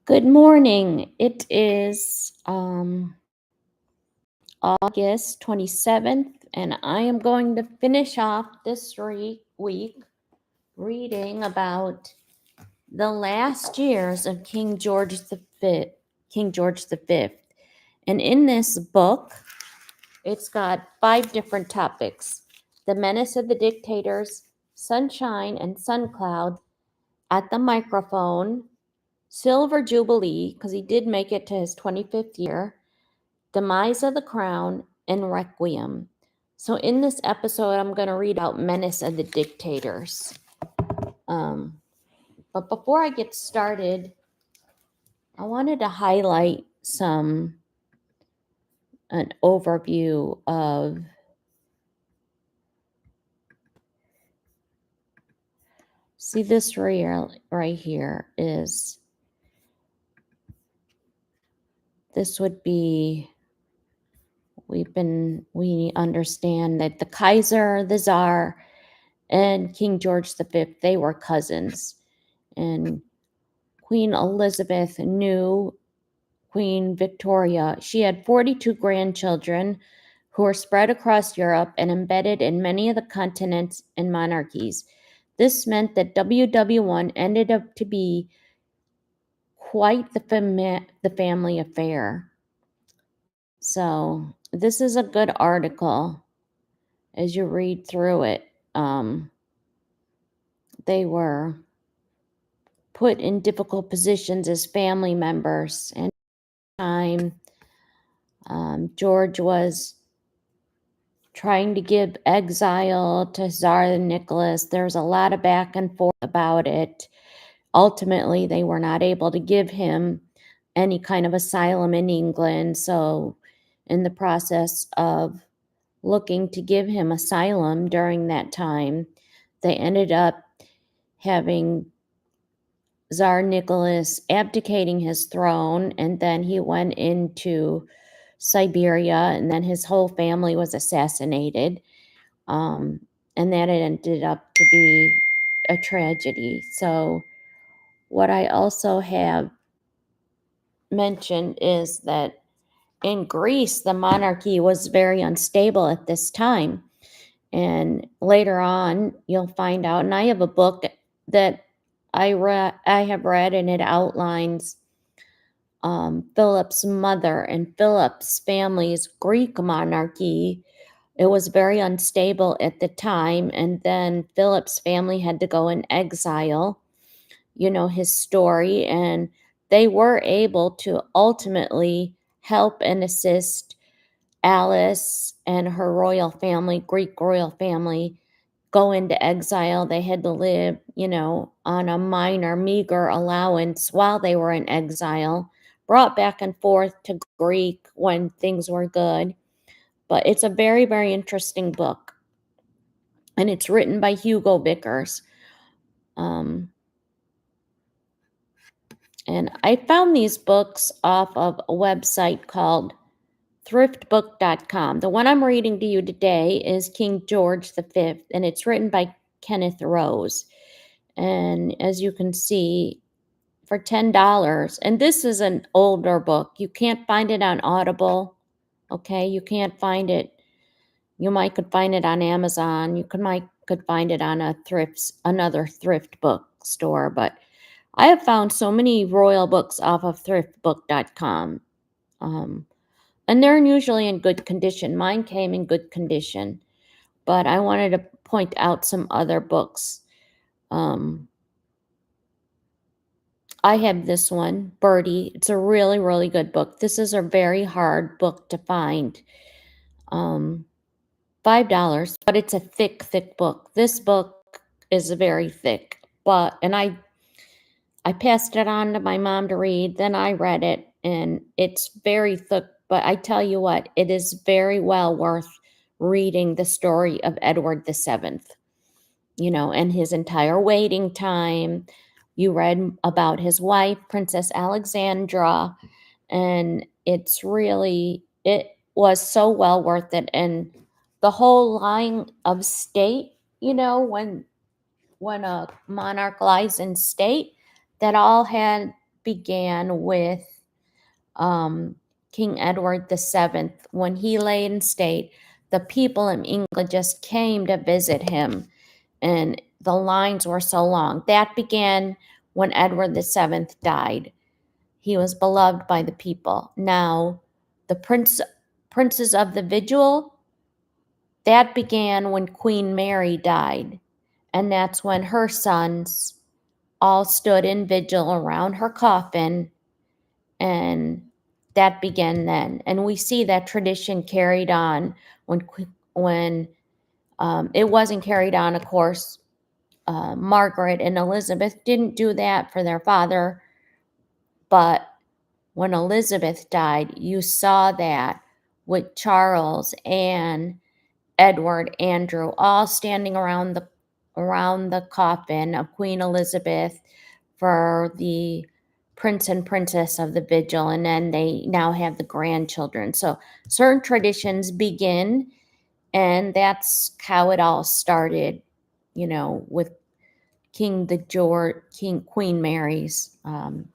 Good morning. It is August 27th, and I am going to finish off this week reading about the last years of King George V. King George V. And in this book, it's got 5 different topics: the menace of the dictators, sunshine and suncloud at the microphone, silver jubilee, because he did make it to his 25th year, Demise of the Crown, and Requiem. So in this episode, I'm going to read about Menace of the Dictators. But before I get started, I wanted to highlight an overview of see this right here is this would be we understand that the Kaiser, the Tsar, and King George V, they were cousins. And Queen Elizabeth knew Queen Victoria. She had 42 grandchildren who were spread across Europe and embedded in many of the continents and monarchies. This meant that WW1 ended up to be quite the family affair. So this is a good article as you read through it. They were put in difficult positions as family members, and time George was trying to give exile to Tsar Nicholas. There's a lot of back and forth about it. Ultimately, they were not able to give him any kind of asylum in England. So, in the process of looking to give him asylum during that time, they ended up having Tsar Nicholas abdicating his throne, and then he went into Siberia, and then his whole family was assassinated. And that ended up to be a tragedy. So, what I also have mentioned is that in Greece, the monarchy was very unstable at this time. And later on, you'll find out, and I have a book that I have read, and it outlines Philip's mother and Philip's family's Greek monarchy. It was very unstable at the time, and then Philip's family had to go in exile. You know his story, and they were able to ultimately help and assist Alice and her royal family, Greek royal family, go into exile. They had to live, on a minor, meager allowance while they were in exile, brought back and forth to Greek when things were good. But it's a very, very interesting book. And it's written by Hugo Vickers. And I found these books off of a website called thriftbook.com. The one I'm reading to you today is King George V, and it's written by Kenneth Rose. And as you can see, for $10, and this is an older book. You can't find it on Audible, okay? You can't find it. You could find it on Amazon. You could find it on another thrift book store, but I have found so many royal books off of thriftbook.com. And they're usually in good condition. Mine came in good condition, but I wanted to point out some other books. I have this one, Birdie. It's a really, really good book. This is a very hard book to find. $5, but it's a thick, thick book. This book is very thick, and I passed it on to my mom to read. Then I read it, and it's very thick. But I tell you what, it is very well worth reading the story of Edward VII, and his entire waiting time. You read about his wife, Princess Alexandra, and it was so well worth it. And the whole line of state, when a monarch lies in state, that all had began with King Edward VII. When he lay in state, the people in England just came to visit him, and the lines were so long. That began when Edward VII died. He was beloved by the people. Now, the princes of the vigil, that began when Queen Mary died, and that's when her sons all stood in vigil around her coffin, and that began then. And we see that tradition carried on when it wasn't carried on, of course. Margaret and Elizabeth didn't do that for their father, but when Elizabeth died, you saw that with Charles and Edward, Andrew, all standing around the coffin of Queen Elizabeth for the prince and princess of the vigil, and then they now have the grandchildren. So certain traditions begin, and that's how it all started, with Queen Mary's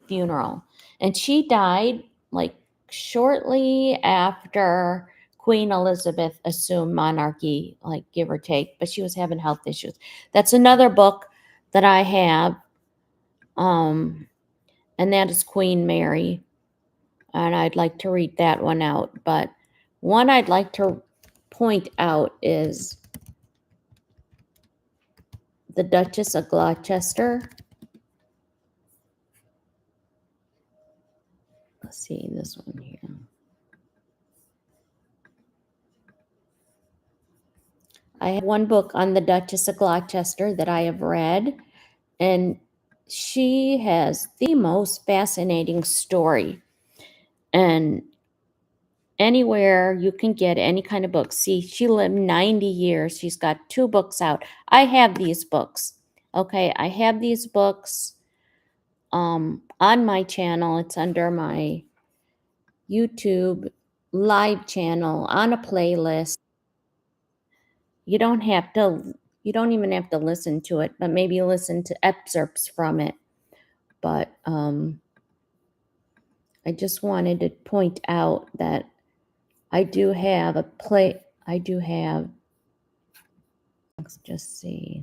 funeral. And she died like shortly after Queen Elizabeth assumed monarchy, like give or take, but she was having health issues. That's another book that I have, and that is Queen Mary. And I'd like to read that one out. But one I'd like to point out is the Duchess of Gloucester. Let's see this one here. I have one book on the Duchess of Gloucester that I have read, and she has the most fascinating story. And anywhere you can get any kind of book. See, she lived 90 years. She's got 2 books out. I have these books. Okay, I have these books on my channel. It's under my YouTube live channel on a playlist. You don't even have to listen to it, but maybe listen to excerpts from it. But I just wanted to point out that let's just see.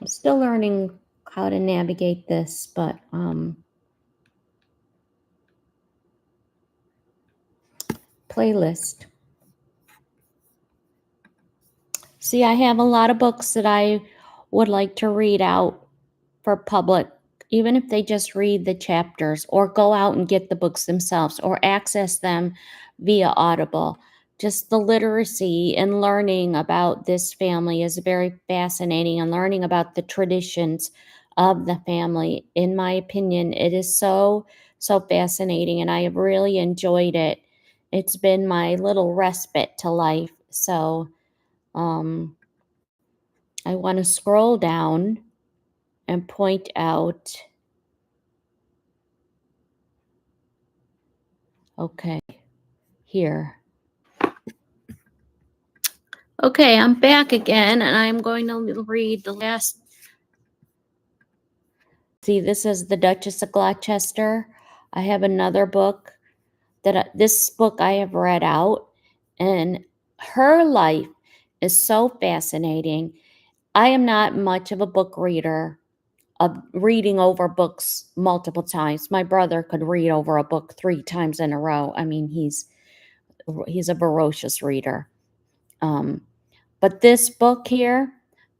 I'm still learning how to navigate this, but playlist. See, I have a lot of books that I would like to read out for public, even if they just read the chapters or go out and get the books themselves or access them via Audible. Just the literacy and learning about this family is very fascinating, and learning about the traditions of the family. In my opinion, it is so, so fascinating, and I have really enjoyed it. It's been my little respite to life. So I want to scroll down and point out. Okay, here. Okay, I'm back again, and I'm going to read the last. See, this is the Duchess of Gloucester. I have another book this book I have read out, and her life is so fascinating. I am not much of a book reader, of reading over books multiple times. My brother could read over a book 3 times in a row. I mean, he's a voracious reader. But this book here,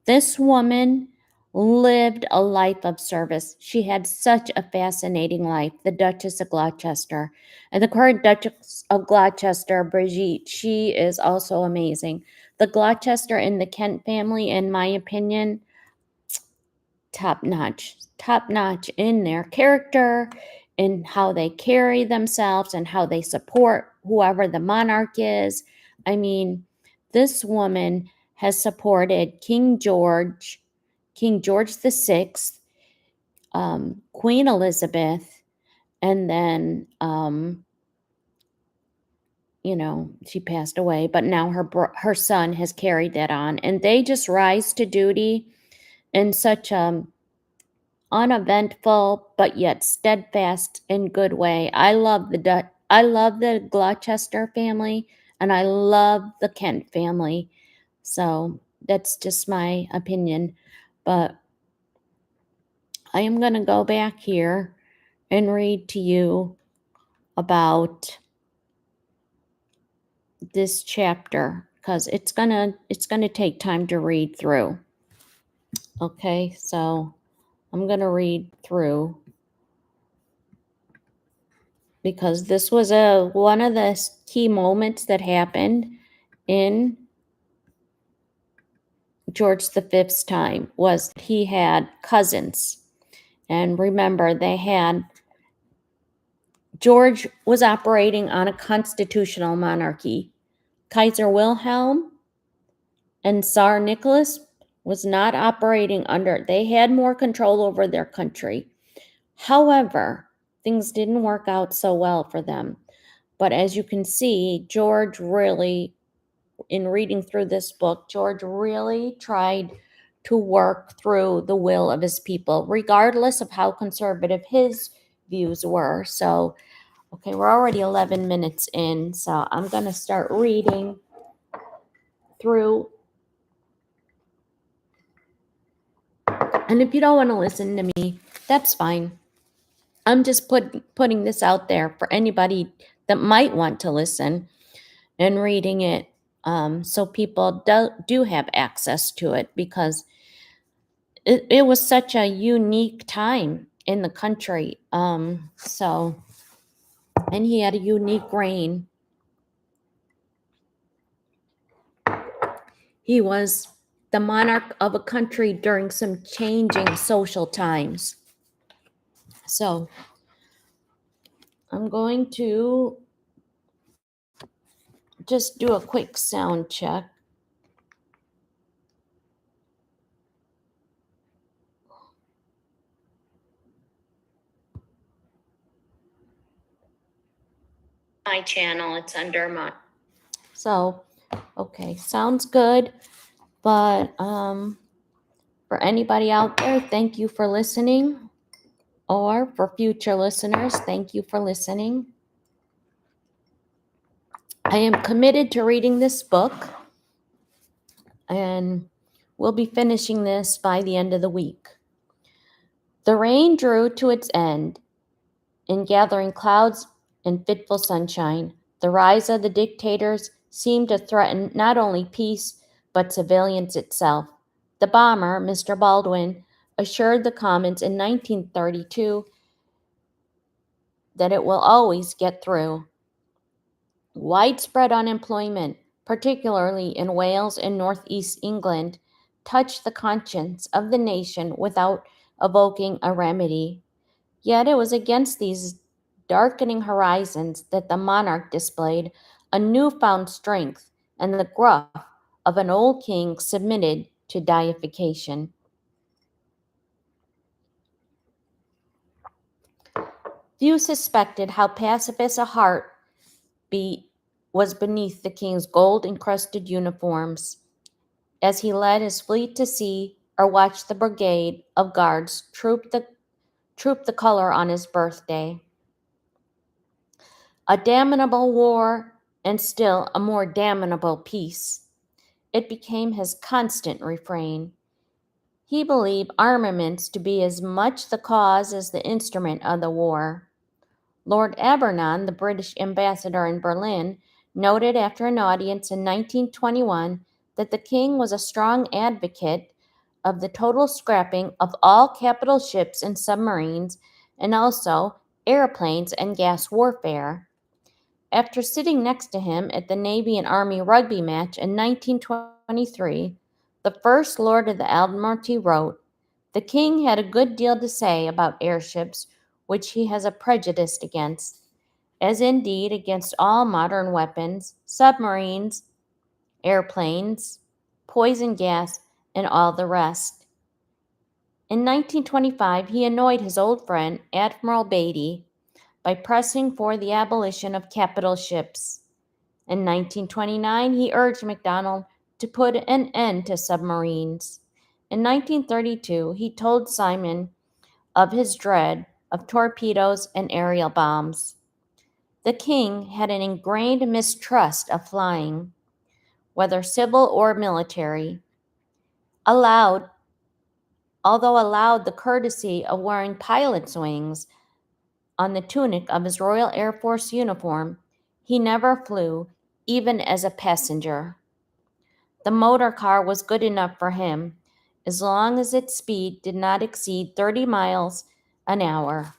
this woman lived a life of service. She had such a fascinating life, the Duchess of Gloucester. And the current Duchess of Gloucester, Brigitte, she is also amazing. The Gloucester and the Kent family, in my opinion, top notch in their character, in how they carry themselves, and how they support whoever the monarch is. I mean, this woman has supported King George VI, Queen Elizabeth, And then, she passed away, but now her son has carried that on, and they just rise to duty in such a uneventful but yet steadfast and good way. I love the Gloucester family, and I love the Kent family. So that's just my opinion. But I am going to go back here and read to you about this chapter because it's gonna take time to read through. Okay, so I'm gonna read through because this was one of the key moments that happened in George V's time. Was he had cousins, and remember George was operating on a constitutional monarchy. Kaiser Wilhelm and Tsar Nicholas was not operating they had more control over their country. However, things didn't work out so well for them. But as you can see, George really, in reading through this book, George really tried to work through the will of his people, regardless of how conservative his views were. So, okay, we're already 11 minutes in, so I'm going to start reading through. And if you don't want to listen to me, that's fine. I'm just putting this out there for anybody that might want to listen and reading it, so people do have access to it, because it was such a unique time in the country. And he had a unique reign. He was the monarch of a country during some changing social times. So I'm going to just do a quick sound check. My channel, it's under my. So, okay, sounds good. But for anybody out there, thank you for listening. Or for future listeners, thank you for listening. I am committed to reading this book, and we'll be finishing this by the end of the week. The rain drew to its end in gathering clouds and fitful sunshine. The rise of the dictators seemed to threaten not only peace, but surveillance itself. The bomber, Mr. Baldwin, assured the Commons in 1932 that it will always get through. Widespread unemployment, particularly in Wales and northeast England, touched the conscience of the nation without evoking a remedy. Yet it was against these darkening horizons that the monarch displayed a newfound strength, and the gruff of an old king submitted to deification. Few suspected how pacifist a heart was beneath the king's gold-encrusted uniforms, as he led his fleet to sea or watched the brigade of guards troop the color on his birthday. A damnable war, and still a more damnable peace. It became his constant refrain. He believed armaments to be as much the cause as the instrument of the war. Lord Abernon, the British ambassador in Berlin, noted after an audience in 1921 that the king was a strong advocate of the total scrapping of all capital ships and submarines, and also airplanes and gas warfare. After sitting next to him at the Navy and Army rugby match in 1923, the First Lord of the Admiralty wrote, "The king had a good deal to say about airships, which he has a prejudice against, as indeed against all modern weapons, submarines, airplanes, poison gas, and all the rest." In 1925, he annoyed his old friend, Admiral Beatty, by pressing for the abolition of capital ships. In 1929, he urged MacDonald to put an end to submarines. In 1932, he told Simon of his dread of torpedoes and aerial bombs. The king had an ingrained mistrust of flying, whether civil or military, although allowed the courtesy of wearing pilot's wings on the tunic of his Royal Air Force uniform. He never flew, even as a passenger. The motor car was good enough for him, as long as its speed did not exceed 30 miles an hour.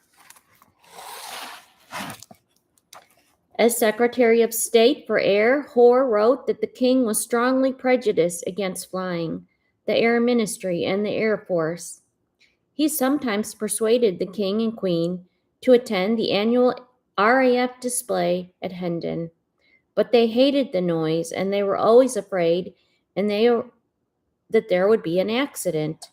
As Secretary of State for Air, Hoare wrote that the king was strongly prejudiced against flying, the Air Ministry, and the Air Force. He sometimes persuaded the king and queen to attend the annual RAF display at Hendon, but they hated the noise and they were always afraid that there would be an accident.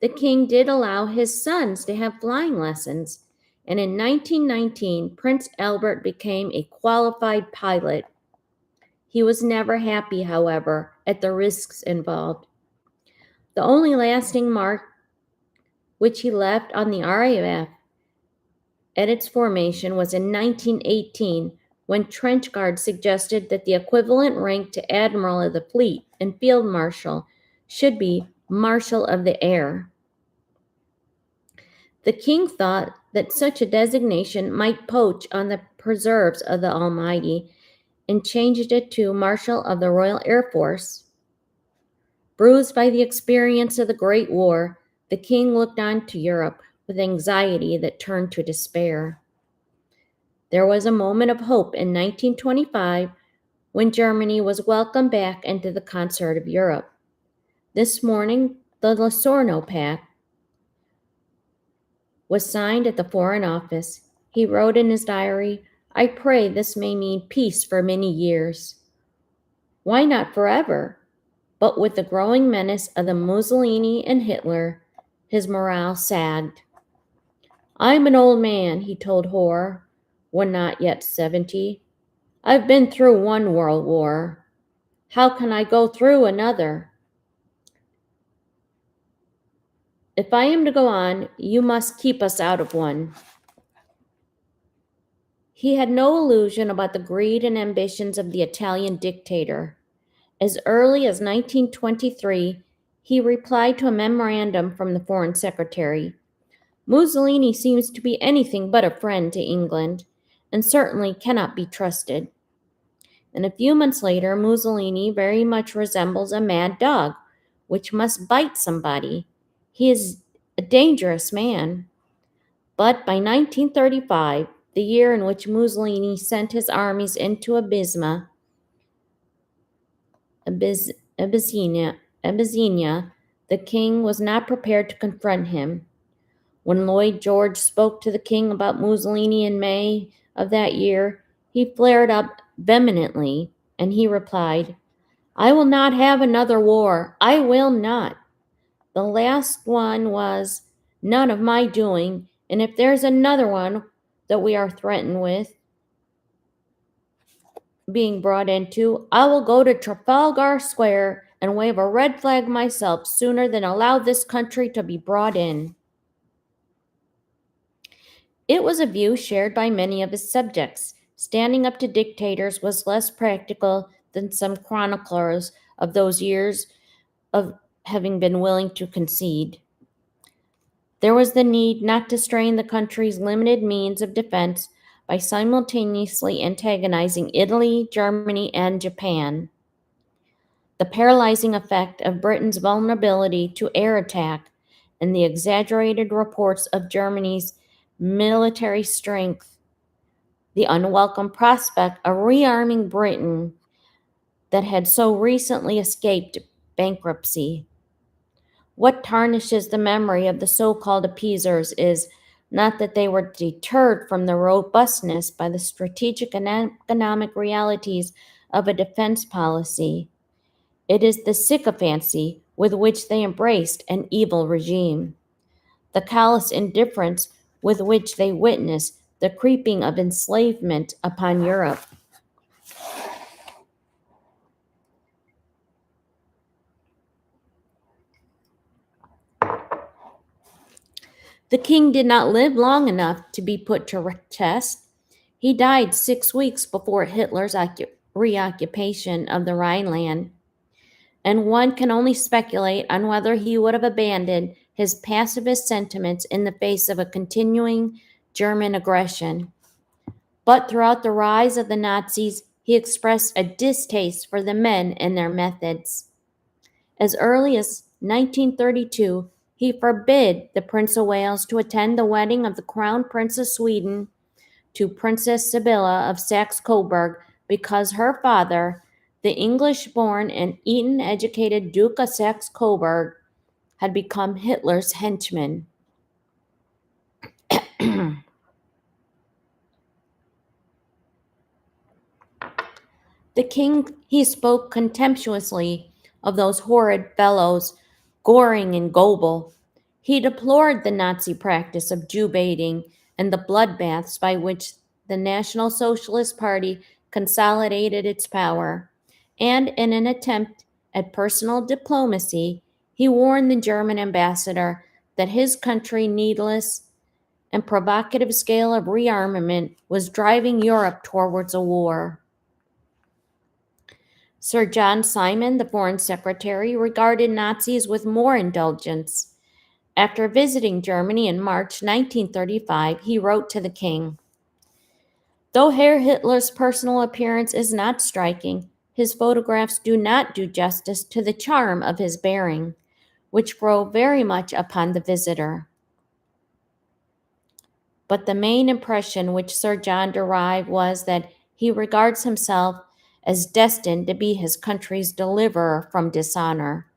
The king did allow his sons to have flying lessons, and in 1919, Prince Albert became a qualified pilot. He was never happy, however, at the risks involved. The only lasting mark which he left on the RAF at its formation was in 1918, when Trenchard suggested that the equivalent rank to Admiral of the Fleet and Field Marshal should be Marshal of the Air. The king thought that such a designation might poach on the preserves of the Almighty and changed it to Marshal of the Royal Air Force. Bruised by the experience of the Great War, the king looked on to Europe with anxiety that turned to despair. There was a moment of hope in 1925 when Germany was welcomed back into the concert of Europe. This morning, the Losorno Pact was signed at the Foreign Office. He wrote in his diary, "I pray this may mean peace for many years." Why not forever? But with the growing menace of the Mussolini and Hitler, his morale sagged. "I'm an old man," he told Hoare, when not yet 70. "I've been through one world war. How can I go through another? If I am to go on, you must keep us out of one." He had no illusion about the greed and ambitions of the Italian dictator. As early as 1923, he replied to a memorandum from the Foreign Secretary. "Mussolini seems to be anything but a friend to England, and certainly cannot be trusted." And a few months later, Mussolini very much resembles a mad dog, which must bite somebody. He is a dangerous man. But by 1935, the year in which Mussolini sent his armies into Abyssinia, the king was not prepared to confront him. When Lloyd George spoke to the king about Mussolini in May of that year, he flared up vehemently, and he replied, "I will not have another war. I will not. The last one was none of my doing, and if there's another one that we are threatened with being brought into, I will go to Trafalgar Square and wave a red flag myself sooner than allow this country to be brought in." It was a view shared by many of his subjects. Standing up to dictators was less practical than some chroniclers of those years of having been willing to concede. There was the need not to strain the country's limited means of defense by simultaneously antagonizing Italy, Germany, and Japan. The paralyzing effect of Britain's vulnerability to air attack and the exaggerated reports of Germany's military strength, the unwelcome prospect of rearming Britain that had so recently escaped bankruptcy. What tarnishes the memory of the so-called appeasers is not that they were deterred from their robustness by the strategic and economic realities of a defense policy. It is the sycophancy with which they embraced an evil regime, the callous indifference with which they witnessed the creeping of enslavement upon Europe. The king did not live long enough to be put to test. He died 6 weeks before Hitler's reoccupation of the Rhineland, and one can only speculate on whether he would have abandoned his pacifist sentiments in the face of a continuing German aggression. But throughout the rise of the Nazis, he expressed a distaste for the men and their methods. As early as 1932, he forbid the Prince of Wales to attend the wedding of the Crown Prince of Sweden to Princess Sibylla of Saxe-Coburg because her father, the English-born and Eton-educated Duke of Saxe-Coburg, had become Hitler's henchman. The king, he spoke contemptuously of those horrid fellows, Goring and Goebel. He deplored the Nazi practice of Jew baiting and the bloodbaths by which the National Socialist Party consolidated its power. And in an attempt at personal diplomacy, he warned the German ambassador that his country's needless and provocative scale of rearmament was driving Europe towards a war. Sir John Simon, the Foreign Secretary, regarded Nazis with more indulgence. After visiting Germany in March 1935, he wrote to the king, "Though Herr Hitler's personal appearance is not striking, his photographs do not do justice to the charm of his bearing, which grow very much upon the visitor." But the main impression which Sir John derived was that he regards himself as destined to be his country's deliverer from dishonor,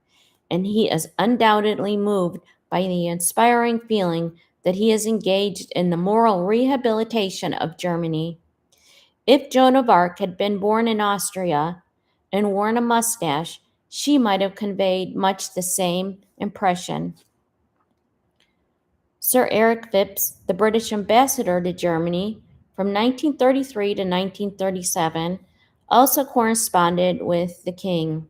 and he is undoubtedly moved by the inspiring feeling that he is engaged in the moral rehabilitation of Germany. If Joan of Arc had been born in Austria and worn a mustache, she might have conveyed much the same impression. Sir Eric Phipps, the British ambassador to Germany from 1933 to 1937, also corresponded with the king.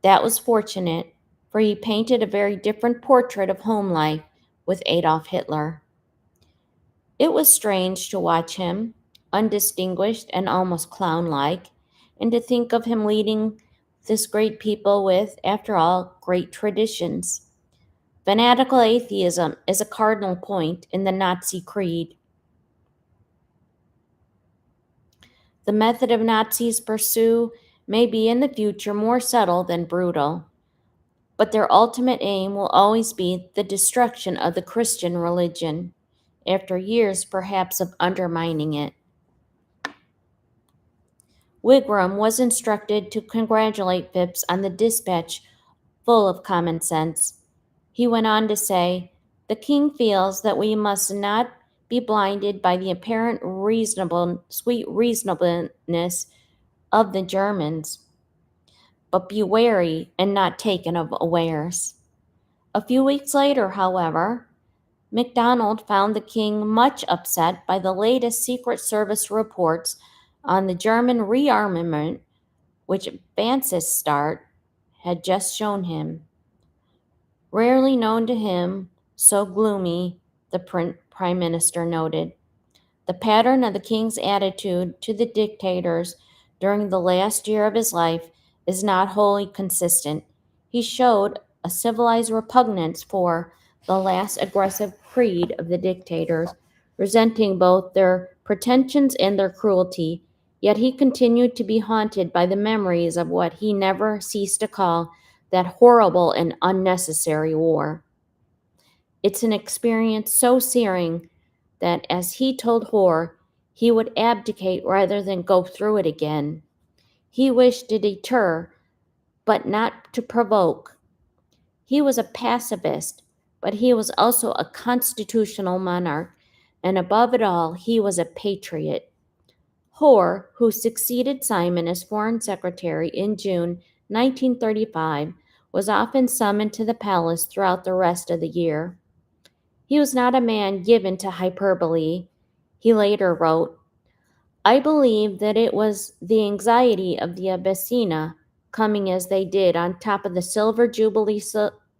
That was fortunate, for he painted a very different portrait of home life with Adolf Hitler. It was strange to watch him, undistinguished and almost clown-like, and to think of him leading this great people with, after all, great traditions. Fanatical atheism is a cardinal point in the Nazi creed. The method of Nazis pursue may be in the future more subtle than brutal, but their ultimate aim will always be the destruction of the Christian religion, after years perhaps of undermining it. Wigram was instructed to congratulate Phipps on the dispatch full of common sense. He went on to say, "The king feels that we must not be blinded by the apparent sweet reasonableness of the Germans, but be wary and not taken unawares." A few weeks later, however, MacDonald found the king much upset by the latest Secret Service reports on the German rearmament which Vansittart had just shown him. Rarely known to him, so gloomy, the prime minister noted. The pattern of the king's attitude to the dictators during the last year of his life is not wholly consistent. He showed a civilized repugnance for the last aggressive creed of the dictators, resenting both their pretensions and their cruelty, yet he continued to be haunted by the memories of what he never ceased to call that horrible and unnecessary war. It's an experience so searing that, as he told Hoare, he would abdicate rather than go through it again. He wished to deter, but not to provoke. He was a pacifist, but he was also a constitutional monarch, and above it all, he was a patriot. Hoare, who succeeded Simon as Foreign Secretary in June 1935, was often summoned to the palace throughout the rest of the year. He was not a man given to hyperbole. He later wrote, I believe that it was the anxiety of the Abyssina coming as they did on top of the Silver Jubilee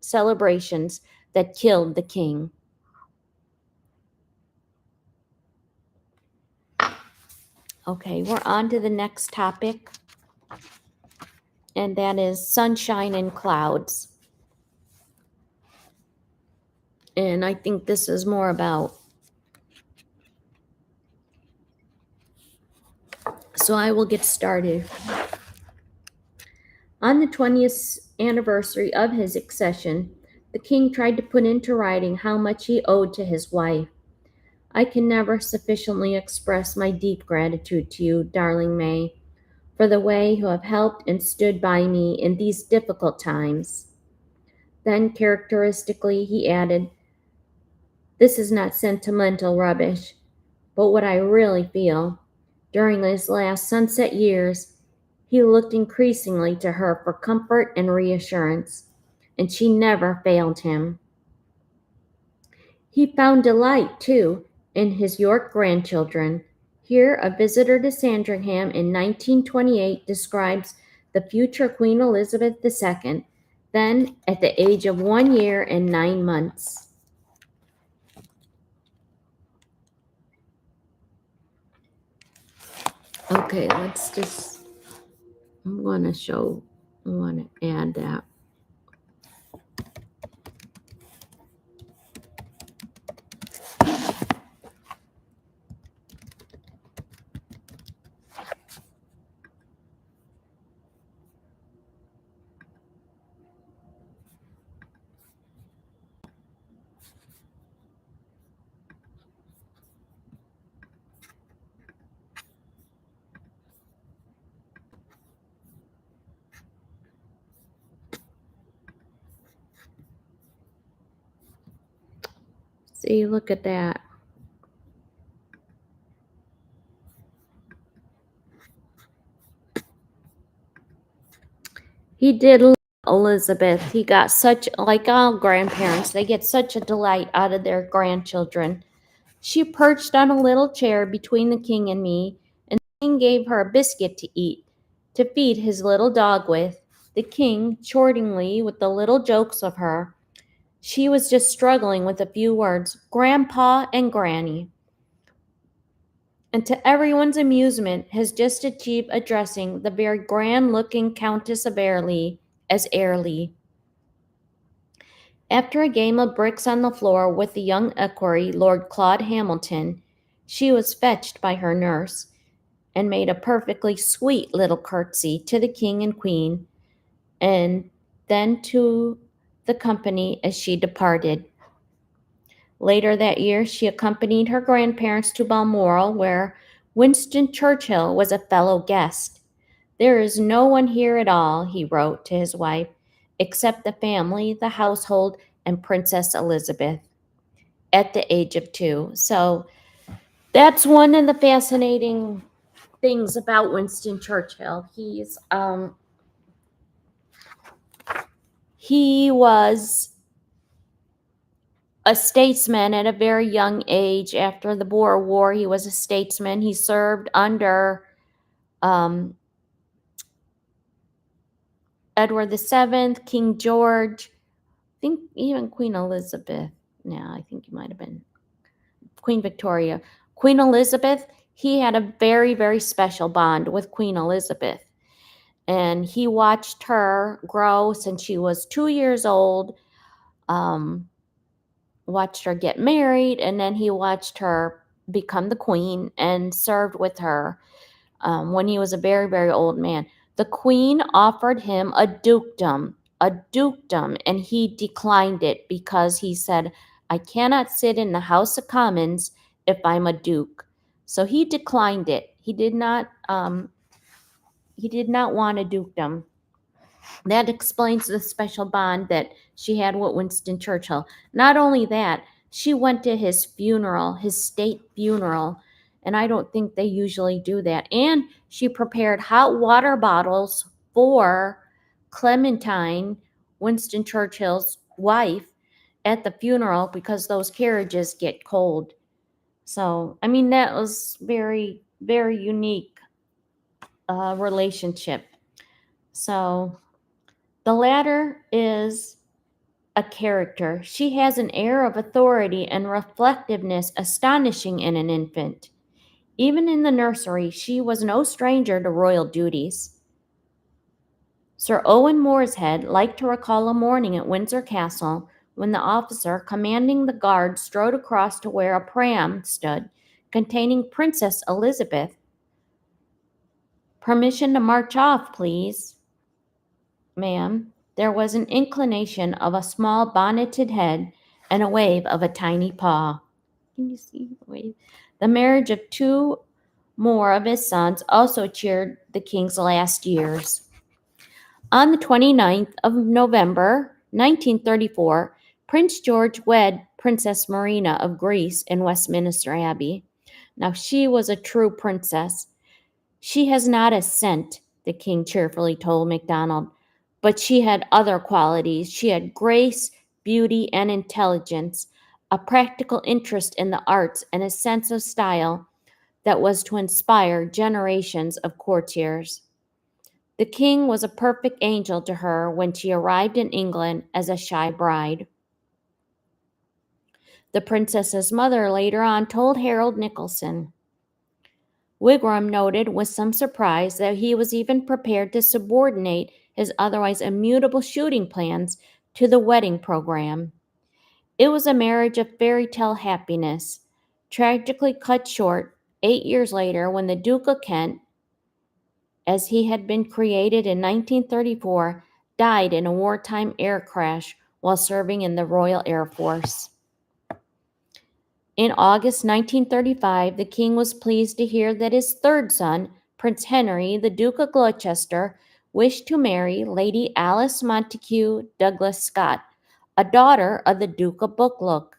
celebrations that killed the king. Okay, we're on to the next topic, and that is sunshine and clouds. And I think this is more about. So I will get started. On the 20th anniversary of his accession, the king tried to put into writing how much he owed to his wife. I can never sufficiently express my deep gratitude to you, darling May, for the way you have helped and stood by me in these difficult times. Then, characteristically, he added, this is not sentimental rubbish, but what I really feel. During his last sunset years, he looked increasingly to her for comfort and reassurance, and she never failed him. He found delight, too, in his York grandchildren. Here, a visitor to Sandringham in 1928 describes the future Queen Elizabeth II, then at the age of 1 year and 9 months. Okay, I'm going to add that. See, look at that. He did love Elizabeth. He got such, like all grandparents, they get such a delight out of their grandchildren. She perched on a little chair between the king and me, and the king gave her a biscuit to eat, to feed his little dog with. The king, chortlingly, with the little jokes of her. She was just struggling with a few words, Grandpa and Granny. And to everyone's amusement, has just achieved addressing the very grand-looking Countess of Airlie as Airlie. After a game of bricks on the floor with the young equerry, Lord Claude Hamilton, she was fetched by her nurse, and made a perfectly sweet little curtsy to the king and queen, and then to the company as she departed. Later that year, she accompanied her grandparents to Balmoral, where Winston Churchill was a fellow guest. There is no one here at all, he wrote to his wife, except the family, the household, and Princess Elizabeth, at the age of 2. So that's one of the fascinating things about Winston Churchill. He was a statesman at a very young age. After the Boer War, he was a statesman. He served under Edward VII, King George, I think even Queen Elizabeth. No, I think he might have been Queen Victoria. Queen Elizabeth, he had a very, very special bond with Queen Elizabeth. And he watched her grow since she was 2 years old, watched her get married, and then he watched her become the queen and served with her when he was a very, very old man. The queen offered him a dukedom, and he declined it because he said, I cannot sit in the House of Commons if I'm a duke. So he declined it. He did not want a dukedom. That explains the special bond that she had with Winston Churchill. Not only that, she went to his funeral, his state funeral, and I don't think they usually do that. And she prepared hot water bottles for Clementine, Winston Churchill's wife, at the funeral because those carriages get cold. So, I mean, that was very, very unique relationship. So, the latter is a character. She has an air of authority and reflectiveness astonishing in an infant. Even in the nursery, she was no stranger to royal duties. Sir Owen Morshead liked to recall a morning at Windsor Castle when the officer commanding the guard strode across to where a pram stood containing Princess Elizabeth. "Permission to march off, please, ma'am." There was an inclination of a small bonneted head and a wave of a tiny paw. Can you see the wave? The marriage of two more of his sons also cheered the king's last years. On the 29th of November, 1934, Prince George wed Princess Marina of Greece in Westminster Abbey. Now, she was a true princess. "She has not a cent," the king cheerfully told MacDonald, "but she had other qualities. She had grace, beauty, and intelligence, a practical interest in the arts, and a sense of style that was to inspire generations of courtiers." The king was a perfect angel to her when she arrived in England as a shy bride. The princess's mother later on told Harold Nicholson. Wigram noted with some surprise that he was even prepared to subordinate his otherwise immutable shooting plans to the wedding program. It was a marriage of fairy tale happiness, tragically cut short 8 years later when the Duke of Kent, as he had been created in 1934, died in a wartime air crash while serving in the Royal Air Force. In August 1935, the king was pleased to hear that his third son, Prince Henry, the Duke of Gloucester, wished to marry Lady Alice Montague Douglas Scott, a daughter of the Duke of Buccleuch.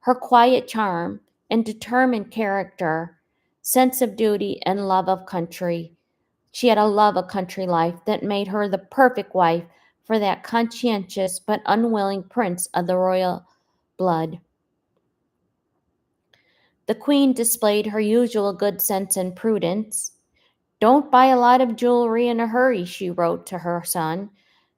Her quiet charm and determined character, sense of duty, and love of country. She had a love of country life that made her the perfect wife for that conscientious but unwilling prince of the royal blood. The queen displayed her usual good sense and prudence. "Don't buy a lot of jewelry in a hurry," she wrote to her son,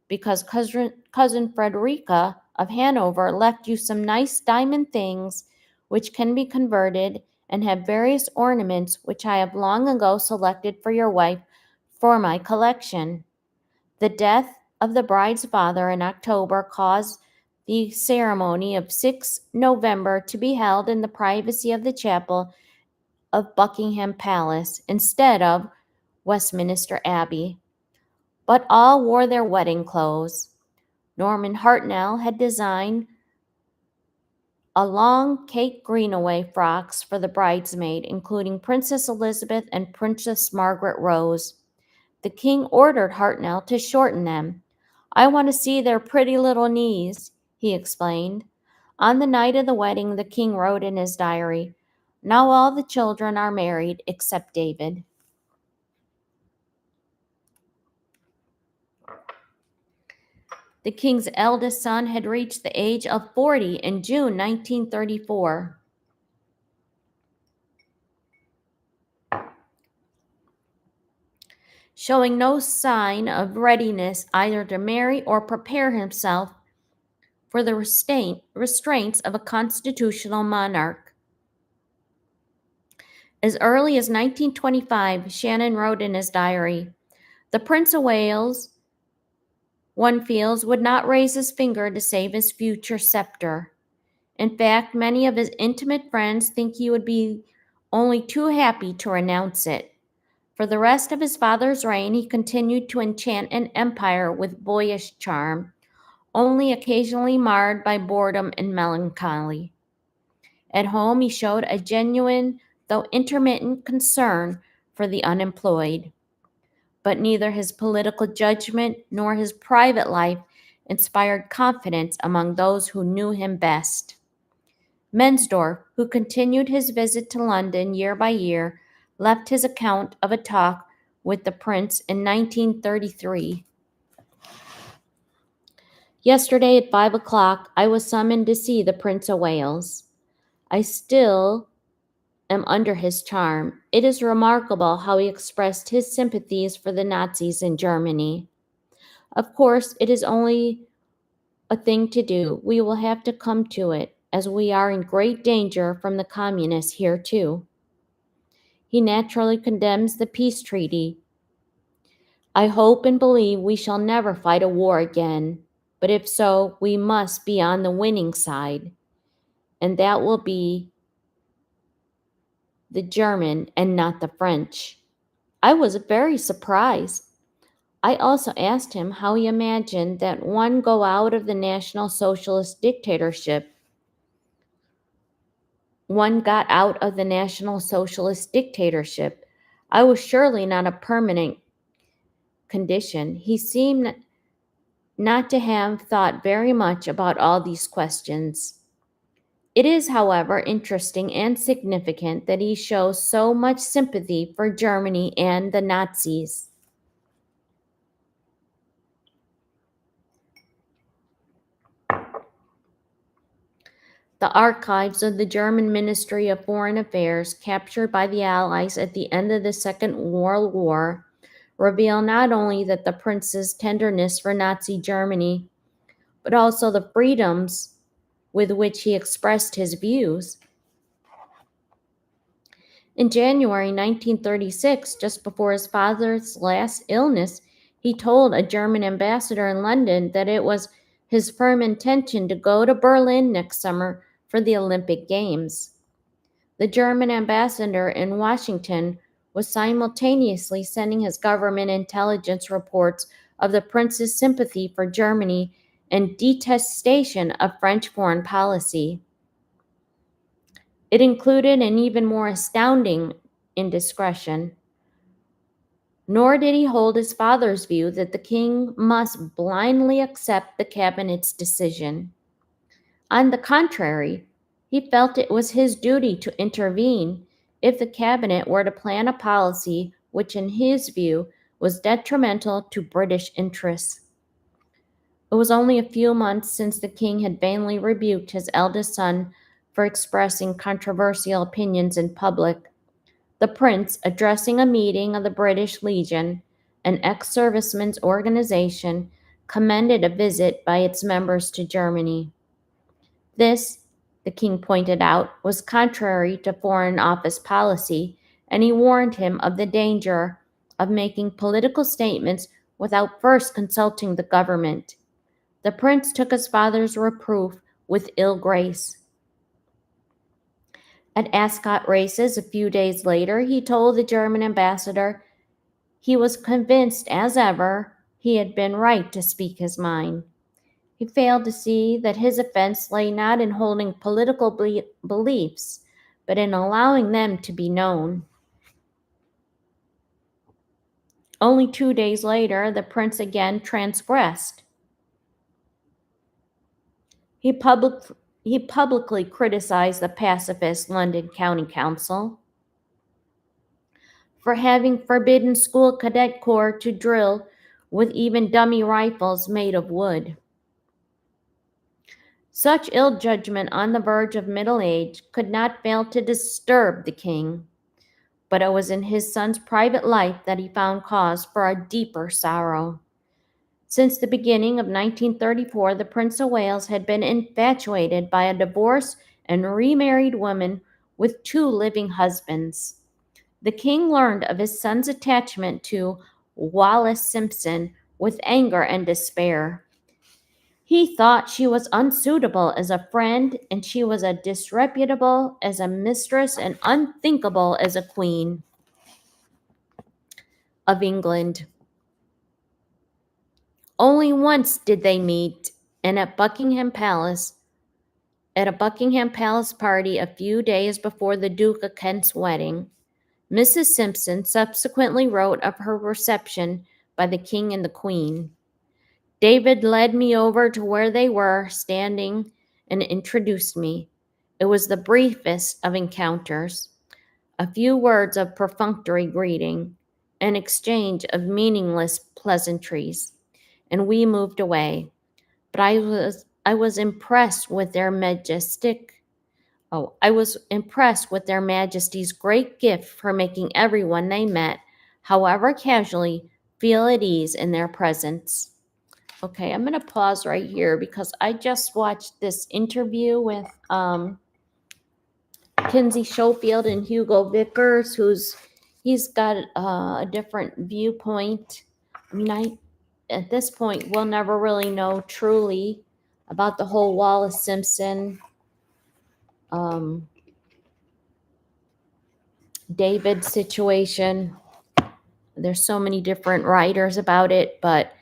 "because cousin Frederica of Hanover left you some nice diamond things which can be converted, and have various ornaments which I have long ago selected for your wife for my collection." The death of the bride's father in October caused the ceremony of 6 November to be held in the privacy of the chapel of Buckingham Palace instead of Westminster Abbey. But all wore their wedding clothes. Norman Hartnell had designed a long Kate Greenaway frocks for the bridesmaid, including Princess Elizabeth and Princess Margaret Rose. The king ordered Hartnell to shorten them. "I want to see their pretty little knees," he explained. On the night of the wedding, the king wrote in his diary, "Now all the children are married except David." The king's eldest son had reached the age of 40 in June 1934. Showing no sign of readiness either to marry or prepare himself for the restraints of a constitutional monarch. As early as 1925, Shannon wrote in his diary, "The Prince of Wales, one feels, would not raise his finger to save his future scepter. In fact, many of his intimate friends think he would be only too happy to renounce it." For the rest of his father's reign, he continued to enchant an empire with boyish charm, only occasionally marred by boredom and melancholy. At home, he showed a genuine, though intermittent, concern for the unemployed. But neither his political judgment nor his private life inspired confidence among those who knew him best. Mensdorf, who continued his visit to London year by year, left his account of a talk with the prince in 1933. "Yesterday at 5 o'clock, I was summoned to see the Prince of Wales. I still am under his charm. It is remarkable how he expressed his sympathies for the Nazis in Germany. Of course, it is only a thing to do. We will have to come to it, as we are in great danger from the communists here too. He naturally condemns the peace treaty. I hope and believe we shall never fight a war again, but if so, we must be on the winning side, and that will be the German and not the French. I was very surprised. I also asked him how he imagined that one go out of the National Socialist dictatorship. One got out of the National Socialist dictatorship. I was surely not a permanent condition. He seemed not to have thought very much about all these questions. It is, however, interesting and significant that he shows so much sympathy for Germany and the Nazis. The archives of the German Ministry of Foreign Affairs, captured by the Allies at the end of the Second World War, reveal not only that the prince's tenderness for Nazi Germany, but also the freedoms with which he expressed his views. In January 1936, just before his father's last illness, he told a German ambassador in London that it was his firm intention to go to Berlin next summer for the Olympic Games. The German ambassador in Washington was simultaneously sending his government intelligence reports of the prince's sympathy for Germany and detestation of French foreign policy. It included an even more astounding indiscretion. Nor did he hold his father's view that the king must blindly accept the cabinet's decision. On the contrary, he felt it was his duty to intervene if the cabinet were to plan a policy which, in his view, was detrimental to British interests. It was only a few months since the king had vainly rebuked his eldest son for expressing controversial opinions in public. The prince, addressing a meeting of the British Legion, an ex-servicemen's organization, commended a visit by its members to Germany. This, the king pointed out, was contrary to Foreign Office policy, and he warned him of the danger of making political statements without first consulting the government. The prince took his father's reproof with ill grace. At Ascot races a few days later, he told the German ambassador he was convinced, as ever, he had been right to speak his mind. He failed to see that his offense lay not in holding political beliefs, but in allowing them to be known. Only 2 days later, the prince again transgressed. He publicly criticized the pacifist London County Council for having forbidden school cadet corps to drill with even dummy rifles made of wood. Such ill judgment on the verge of middle age could not fail to disturb the king, but it was in his son's private life that he found cause for a deeper sorrow. Since the beginning of 1934, the Prince of Wales had been infatuated by a divorced and remarried woman with 2 living husbands. The king learned of his son's attachment to Wallis Simpson with anger and despair. He thought she was unsuitable as a friend, and she was as disreputable as a mistress and unthinkable as a queen of England. Only once did they meet, and at a Buckingham Palace party a few days before the Duke of Kent's wedding. Mrs. Simpson subsequently wrote of her reception by the king and the queen. David led me over to where they were standing and introduced me. It was the briefest of encounters. A few words of perfunctory greeting, an exchange of meaningless pleasantries, and we moved away. But I was impressed with their majestic Oh, I was impressed with their majesties' great gift for making everyone they met, however casually, feel at ease in their presence. Okay, I'm going to pause right here because I just watched this interview with Kinsey Schofield and Hugo Vickers, he's got a different viewpoint. I mean, at this point we'll never really know truly about the whole Wallace Simpson um, David situation. There's so many different writers about it, but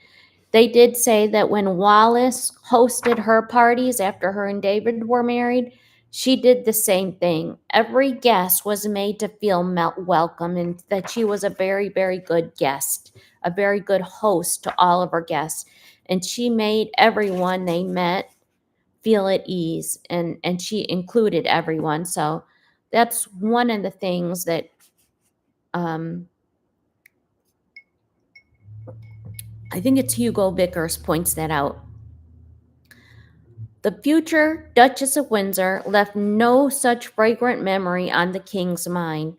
they did say that when Wallace hosted her parties after her and David were married, she did the same thing. Every guest was made to feel welcome, and that she was a very, very good guest, a very good host to all of her guests. And she made everyone they met feel at ease, and she included everyone. So that's one of the things that um, I think it's Hugo Vickers points that out. The future Duchess of Windsor left no such fragrant memory on the king's mind.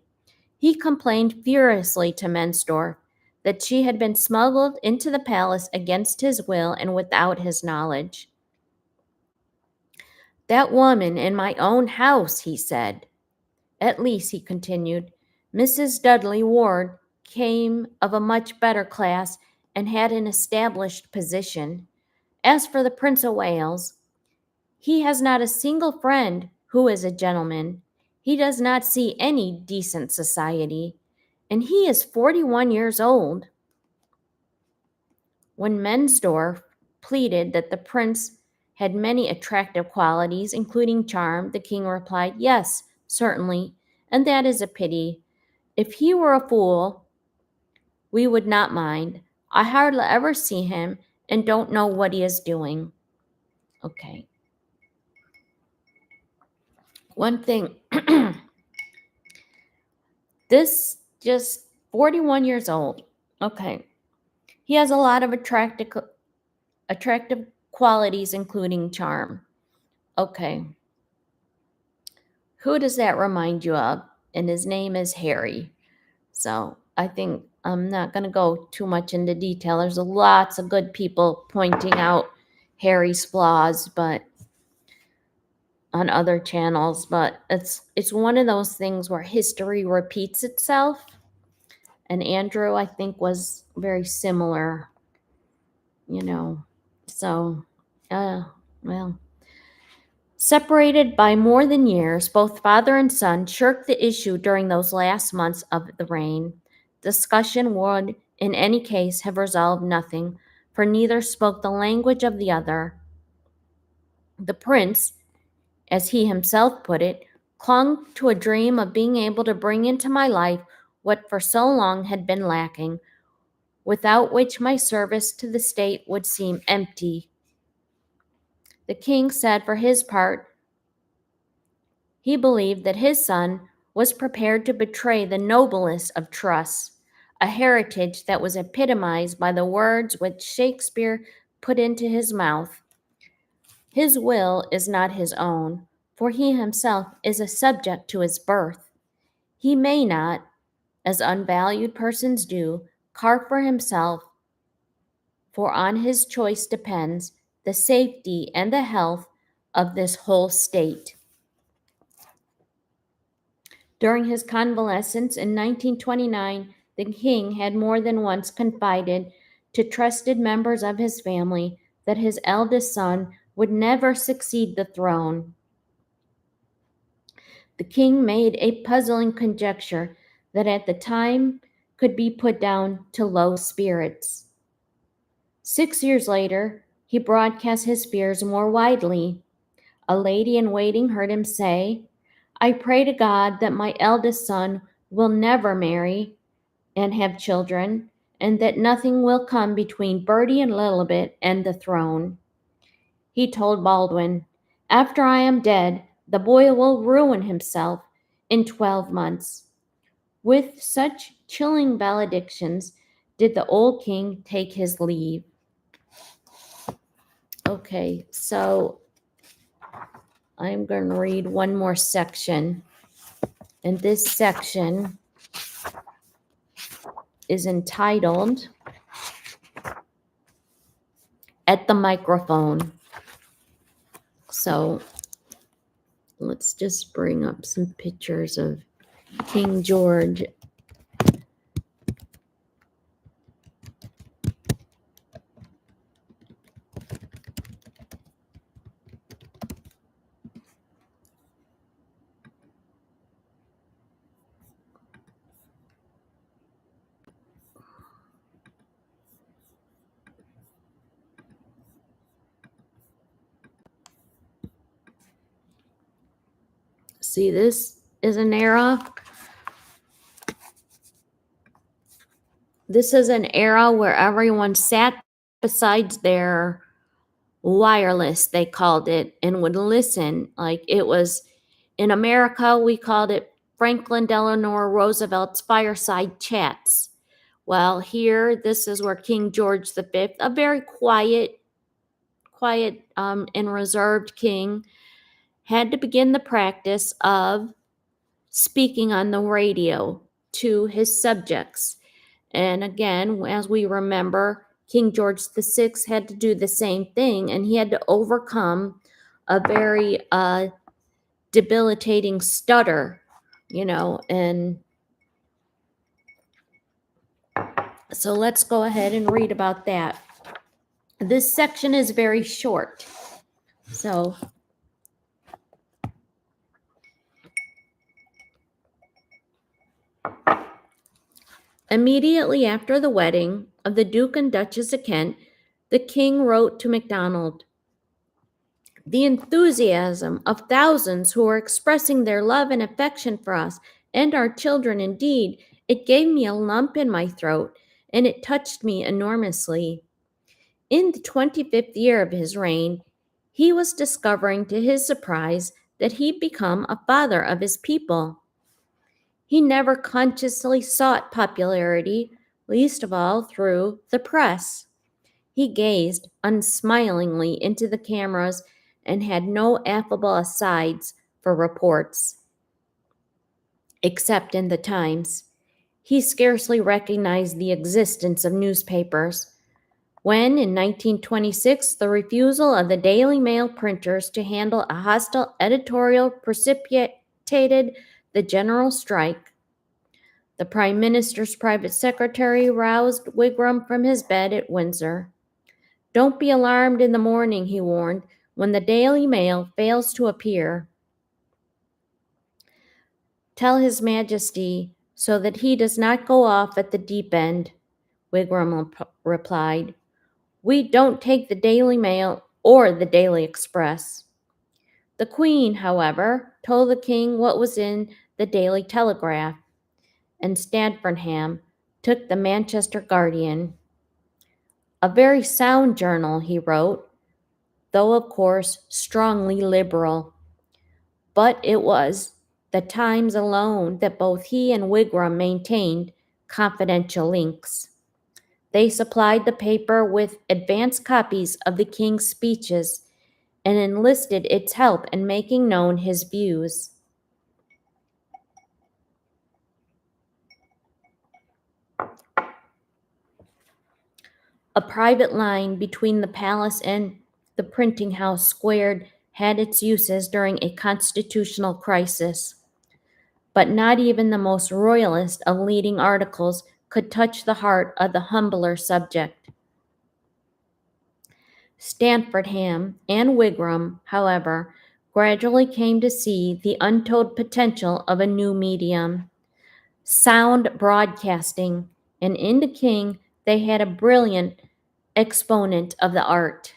He complained furiously to Mensdorf that she had been smuggled into the palace against his will and without his knowledge. That woman in my own house, he said. At least, he continued, Mrs. Dudley Ward came of a much better class and had an established position. As for the Prince of Wales, he has not a single friend who is a gentleman. He does not see any decent society, and he is 41 years old. When Mensdorf pleaded that the prince had many attractive qualities, including charm, the king replied, Yes, certainly, and that is a pity. If he were a fool, we would not mind. I hardly ever see him and don't know what he is doing. Okay. One thing, this just 41 years old. Okay. He has a lot of attractive qualities, including charm. Okay. Who does that remind you of? And his name is Harry. So I think I'm not going to go too much into detail. There's lots of good people pointing out Harry's flaws, but on other channels, but it's one of those things where history repeats itself. And Andrew, I think, was very similar, you know. So, well, separated by more than years, both father and son shirked the issue during those last months of the reign. Discussion would, in any case, have resolved nothing, for neither spoke the language of the other. The prince, as he himself put it, clung to a dream of being able to bring into my life what for so long had been lacking, without which my service to the state would seem empty. The king said for his part, he believed that his son was prepared to betray the noblest of trusts, a heritage that was epitomized by the words which Shakespeare put into his mouth. His will is not his own, for he himself is a subject to his birth. He may not, as unvalued persons do, carve for himself, for on his choice depends the safety and the health of this whole state. During his convalescence in 1929, the king had more than once confided to trusted members of his family that his eldest son would never succeed the throne. The king made a puzzling conjecture that at the time could be put down to low spirits. 6 years later, he broadcast his fears more widely. A lady in waiting heard him say, I pray to God that my eldest son will never marry and have children, and that nothing will come between Bertie and Lilibet and the throne. He told Baldwin, After I am dead, the boy will ruin himself in 12 months. With such chilling valedictions did the old king take his leave. Okay, so I'm going to read one more section. And this section is entitled At the Microphone. So let's just bring up some pictures of King George. See, this is an era. This is an era where everyone sat besides their wireless, they called it, and would listen. Like it was in America, we called it Franklin Delano Roosevelt's fireside chats. Well, here, this is where King George V, a very quiet and reserved king, had to begin the practice of speaking on the radio to his subjects. And again, as we remember, King George VI had to do the same thing, and he had to overcome a very debilitating stutter, and so let's go ahead and read about that. This section is very short. So immediately after the wedding of the Duke and Duchess of Kent, the king wrote to MacDonald, "The enthusiasm of thousands who are expressing their love and affection for us and our children, indeed, it gave me a lump in my throat, and it touched me enormously." In the 25th year of his reign, he was discovering to his surprise that he'd become a father of his people. He never consciously sought popularity, least of all through the press. He gazed unsmilingly into the cameras and had no affable asides for reports, except in the Times. He scarcely recognized the existence of newspapers. When, in 1926, the refusal of the Daily Mail printers to handle a hostile editorial precipitated the general strike, the Prime Minister's private secretary roused Wigram from his bed at Windsor. "Don't be alarmed in the morning," he warned, "when the Daily Mail fails to appear. Tell His Majesty so that he does not go off at the deep end." Wigram replied, "We don't take the Daily Mail or the Daily Express." The Queen, however, told the king what was in the Daily Telegraph, and Stanfordham took the Manchester Guardian. "A very sound journal," he wrote, though of course strongly liberal. But it was the Times alone that both he and Wigram maintained confidential links. They supplied the paper with advance copies of the king's speeches and enlisted its help in making known his views. A private line between the palace and the printing house squared had its uses during a constitutional crisis, but not even the most royalist of leading articles could touch the heart of the humbler subject. Stanfordham and Wigram, however, gradually came to see the untold potential of a new medium, sound broadcasting, and in the king they had a brilliant exponent of the art.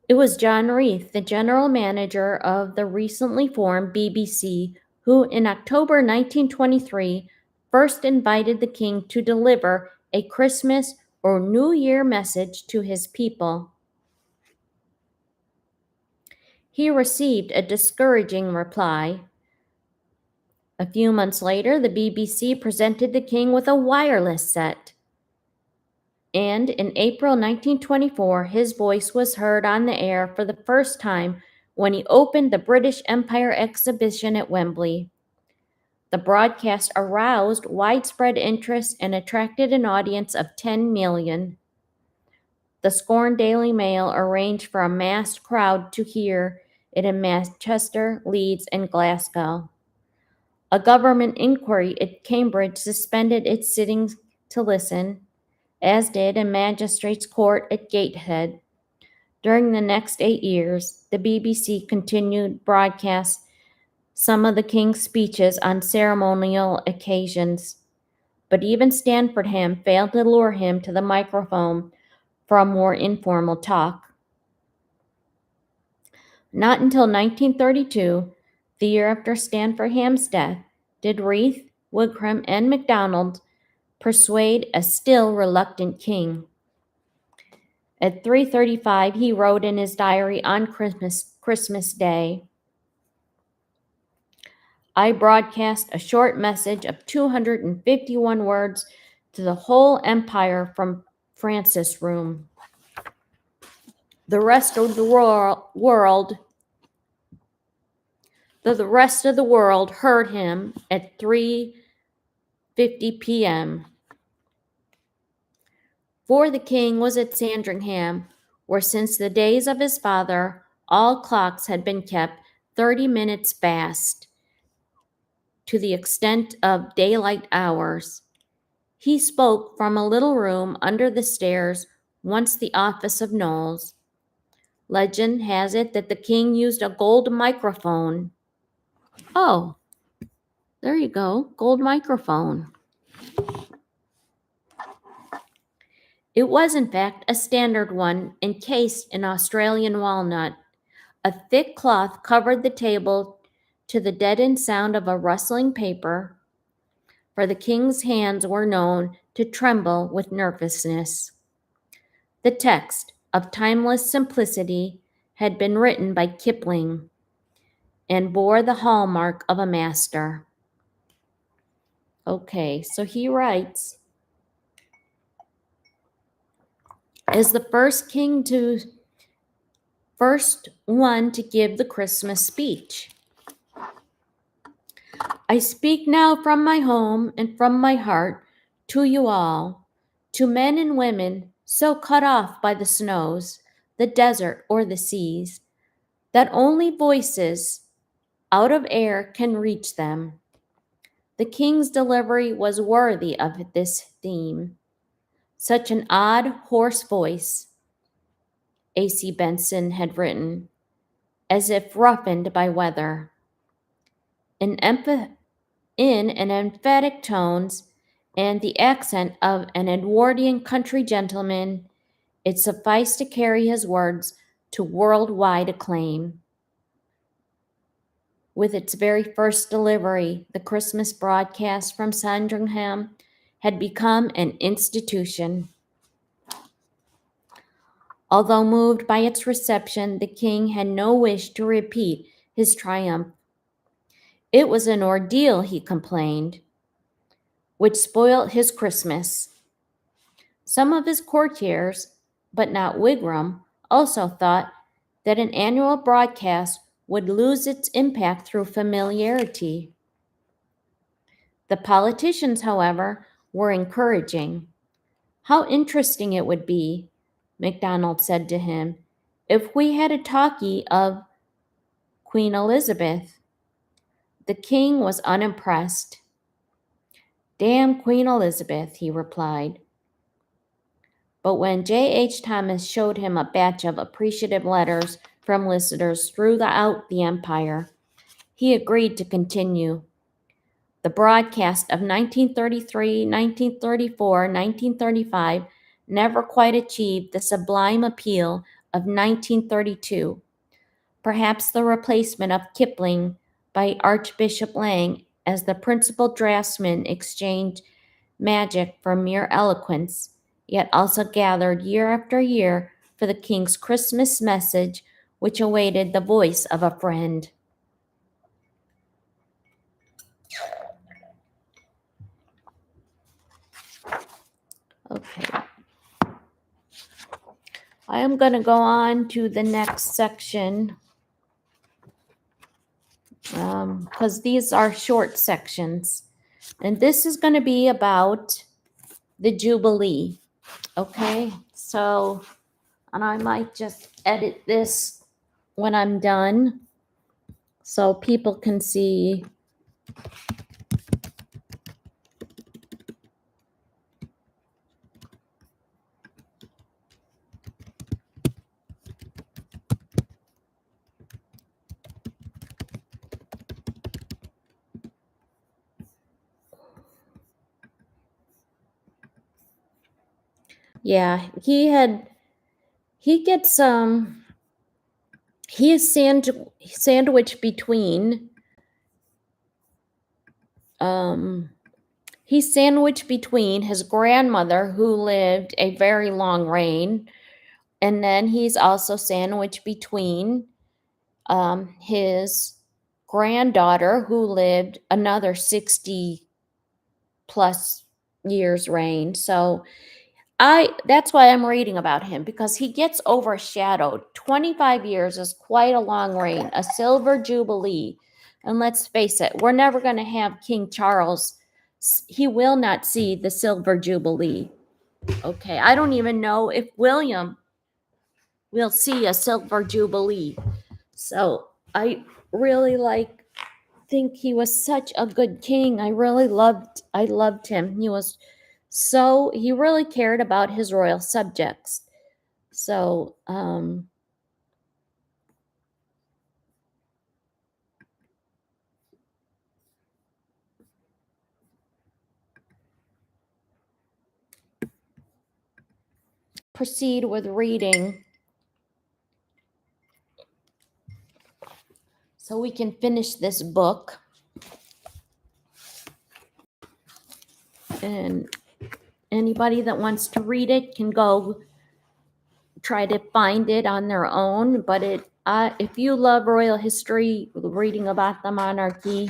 It was John Reith, the general manager of the recently formed BBC, who in October 1923 first invited the king to deliver a Christmas or New Year message to his people. He received a discouraging reply. A few months later, the BBC presented the king with a wireless set. And in April 1924, his voice was heard on the air for the first time when he opened the British Empire exhibition at Wembley. The broadcast aroused widespread interest and attracted an audience of 10 million. The Scorn Daily Mail arranged for a massed crowd to hear it in Manchester, Leeds, and Glasgow. A government inquiry at Cambridge suspended its sittings to listen, as did a magistrates' court at Gateshead. During the next 8 years, the BBC continued broadcast some of the King's speeches on ceremonial occasions, but even Stanfordham failed to lure him to the microphone for a more informal talk. Not until 1932, the year after Stanfordham's death, did Reith, Wigram, and MacDonald persuade a still reluctant king. At 3:35, he wrote in his diary on Christmas Day, "I broadcast a short message of 251 words to the whole empire from Francis' room. The rest of the world heard him at 3:50 p.m. For the king was at Sandringham, where since the days of his father all clocks had been kept 30 minutes fast, to the extent of daylight hours. He spoke from a little room under the stairs, once the office of Knowles. Legend has it that the king used a gold microphone." Oh, there you go, gold microphone. It was, in fact, a standard one encased in Australian walnut. A thick cloth covered the table to the deadened sound of a rustling paper, for the king's hands were known to tremble with nervousness. The text, of timeless simplicity, had been written by Kipling and bore the hallmark of a master. Okay, so he writes, as the first one to give the Christmas speech. I speak now from my home and from my heart to you all, to men and women so cut off by the snows, the desert, or the seas, that only voices out of air can reach them. The king's delivery was worthy of this theme. Such an odd, hoarse voice, A.C. Benson had written, as if roughened by weather. In an emphatic tones and the accent of an Edwardian country gentleman, it sufficed to carry his words to worldwide acclaim. With its very first delivery, the Christmas broadcast from Sandringham had become an institution. Although moved by its reception, the king had no wish to repeat his triumph. It was an ordeal, he complained, which spoilt his Christmas. Some of his courtiers, but not Wigram, also thought that an annual broadcast would lose its impact through familiarity. The politicians, however, were encouraging. How interesting it would be, MacDonald said to him, if we had a talkie of Queen Elizabeth. The king was unimpressed. Damn Queen Elizabeth, he replied. But when J.H. Thomas showed him a batch of appreciative letters from listeners throughout the empire, he agreed to continue. The broadcast of 1933, 1934, 1935 never quite achieved the sublime appeal of 1932. Perhaps the replacement of Kipling by Archbishop Lang as the principal draftsman exchanged magic for mere eloquence, yet also gathered year after year for the king's Christmas message, which awaited the voice of a friend. Okay. I am going to go on to the next section because these are short sections. And this is going to be about the Jubilee. Okay, so, and I might just edit this when I'm done so people can see. Yeah, he gets he is sandwiched between he's sandwiched between his grandmother, who lived a very long reign, and then he's also sandwiched between his granddaughter, who lived another 60 plus years reign. So that's why I'm reading about him, because he gets overshadowed. 25 years is quite a long reign, a silver jubilee. And let's face it, we're never going to have King Charles. He will not see the silver jubilee. Okay, I don't even know if William will see a silver jubilee. So I really think he was such a good king. I loved him. He really cared about his royal subjects. So, proceed with reading so we can finish this book. And anybody that wants to read it can go try to find it on their own. But if you love royal history, reading about the monarchy,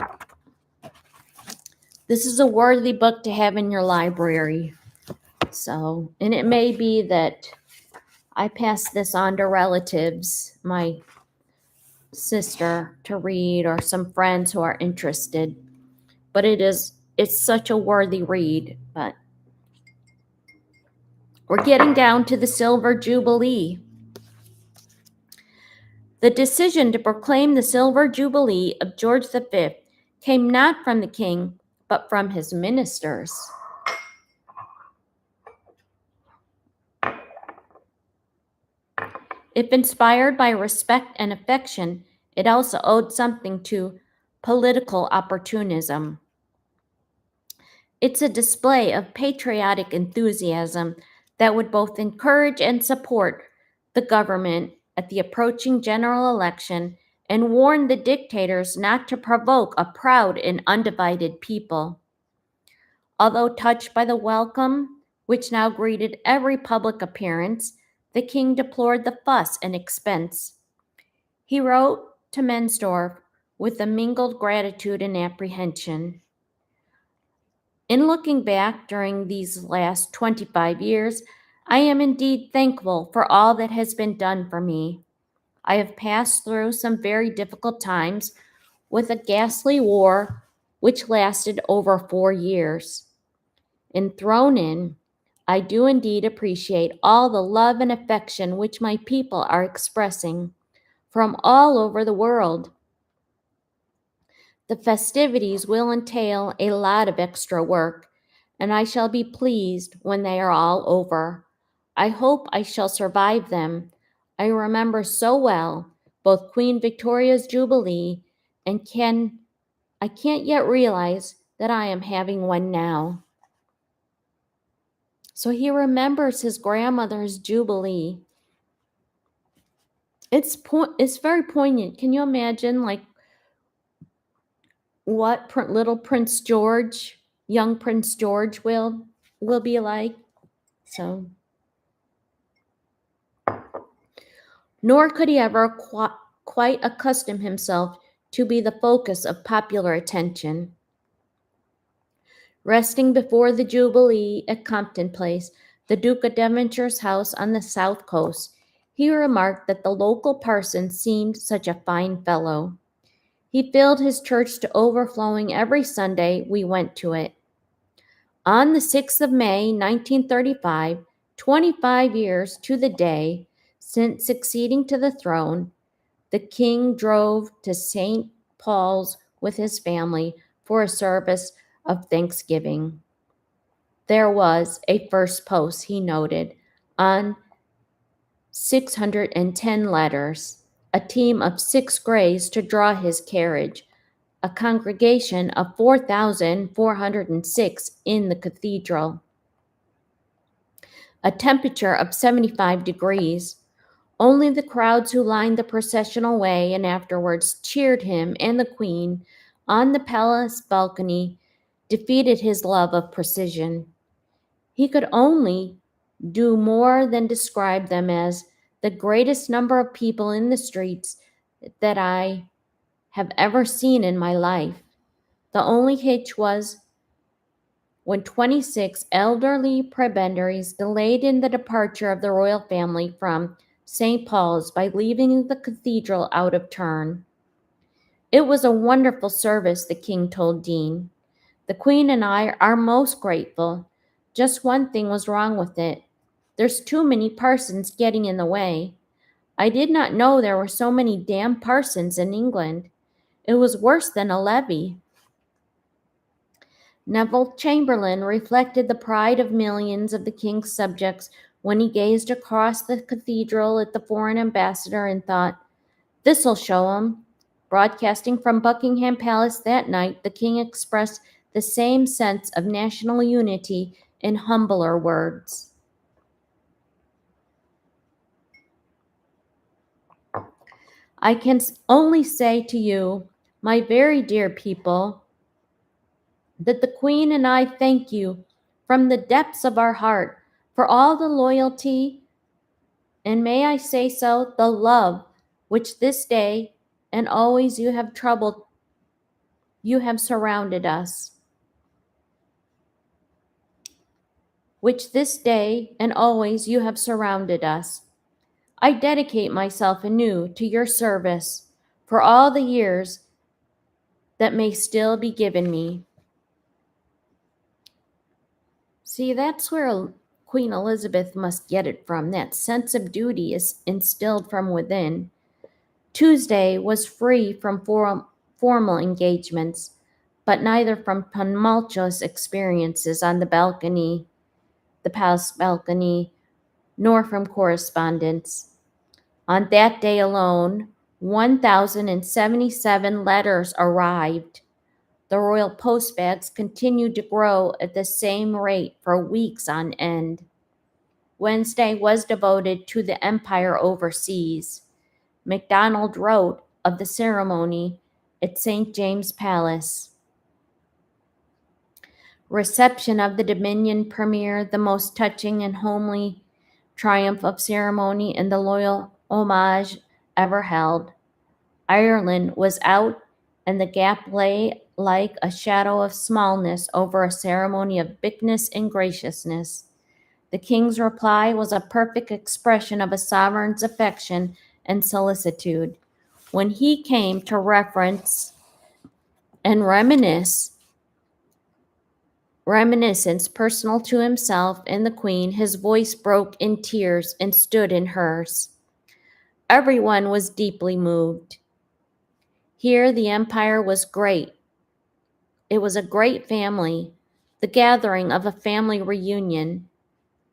this is a worthy book to have in your library. So, and it may be that I pass this on to relatives, my sister, to read, or some friends who are interested. But it's such a worthy read. But we're getting down to the Silver Jubilee. The decision to proclaim the Silver Jubilee of George V came not from the king, but from his ministers. If inspired by respect and affection, it also owed something to political opportunism. It's a display of patriotic enthusiasm that would both encourage and support the government at the approaching general election and warn the dictators not to provoke a proud and undivided people. Although touched by the welcome which now greeted every public appearance, the king deplored the fuss and expense. He wrote to Mensdorf with a mingled gratitude and apprehension. In looking back during these last 25 years, I am indeed thankful for all that has been done for me. I have passed through some very difficult times with a ghastly war which lasted over 4 years. And thrown in, I do indeed appreciate all the love and affection which my people are expressing from all over the world. The festivities will entail a lot of extra work, and I shall be pleased when they are all over. I hope I shall survive them. I remember so well both Queen Victoria's Jubilee and I can't yet realize that I am having one now. So he remembers his grandmother's Jubilee. It's very poignant. Can you imagine, what little Prince George, young Prince George will be like? So, nor could he ever quite accustom himself to be the focus of popular attention. Resting before the Jubilee at Compton Place, the Duke of Devonshire's house on the south coast, he remarked that the local parson seemed such a fine fellow. He filled his church to overflowing every Sunday we went to it. On the 6th of May, 1935, 25 years to the day since succeeding to the throne, the king drove to St. Paul's with his family for a service of thanksgiving. There was a first post, he noted, on 610 letters, a team of 6 grays to draw his carriage, a congregation of 4,406 in the cathedral, a temperature of 75 degrees. Only the crowds who lined the processional way and afterwards cheered him and the Queen on the palace balcony defeated his love of precision. He could only do more than describe them as the greatest number of people in the streets that I have ever seen in my life. The only hitch was when 26 elderly prebendaries delayed in the departure of the royal family from St. Paul's by leaving the cathedral out of turn. It was a wonderful service, the king told Dean. The Queen and I are most grateful. Just one thing was wrong with it. There's too many parsons getting in the way. I did not know there were so many damn parsons in England. It was worse than a levy. Neville Chamberlain reflected the pride of millions of the king's subjects when he gazed across the cathedral at the foreign ambassador and thought, "This'll show 'em." Broadcasting from Buckingham Palace that night, the king expressed the same sense of national unity in humbler words. I can only say to you, my very dear people, that the Queen and I thank you from the depths of our heart for all the loyalty, and may I say so, the love which this day and always you have surrounded us. Which this day and always you have surrounded us. I dedicate myself anew to your service for all the years that may still be given me. See, that's where Queen Elizabeth must get it from. That sense of duty is instilled from within. Tuesday was free from formal engagements, but neither from tumultuous experiences on the palace balcony, nor from correspondence. On that day alone, 1,077 letters arrived. The royal post bags continued to grow at the same rate for weeks on end. Wednesday was devoted to the empire overseas. MacDonald wrote of the ceremony at St. James Palace. Reception of the Dominion Premier, the most touching and homely triumph of ceremony and the loyal homage ever held. Ireland was out, and the gap lay like a shadow of smallness over a ceremony of bigness and graciousness. The king's reply was a perfect expression of a sovereign's affection and solicitude. When he came to reference and reminiscence personal to himself and the Queen, his voice broke in tears and stood in hers. Everyone was deeply moved. Here the empire was great. It was a great family, the gathering of a family reunion,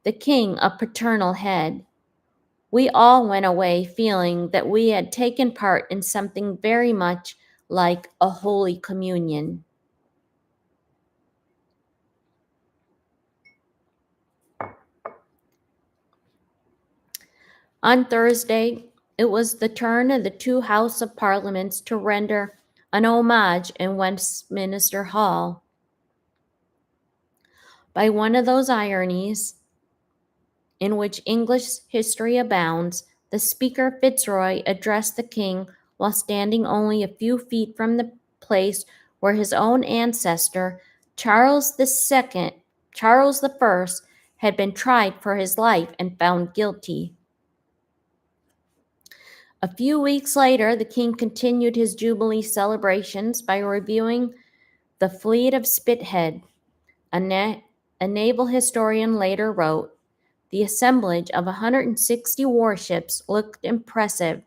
the king a paternal head. We all went away feeling that we had taken part in something very much like a Holy Communion. On Thursday, it was the turn of the two Houses of Parliament to render an homage in Westminster Hall. By one of those ironies in which English history abounds, the Speaker Fitzroy addressed the king while standing only a few feet from the place where his own ancestor, Charles I, had been tried for his life and found guilty. A few weeks later, the king continued his Jubilee celebrations by reviewing the fleet of Spithead. A naval historian later wrote, "The assemblage of 160 warships looked impressive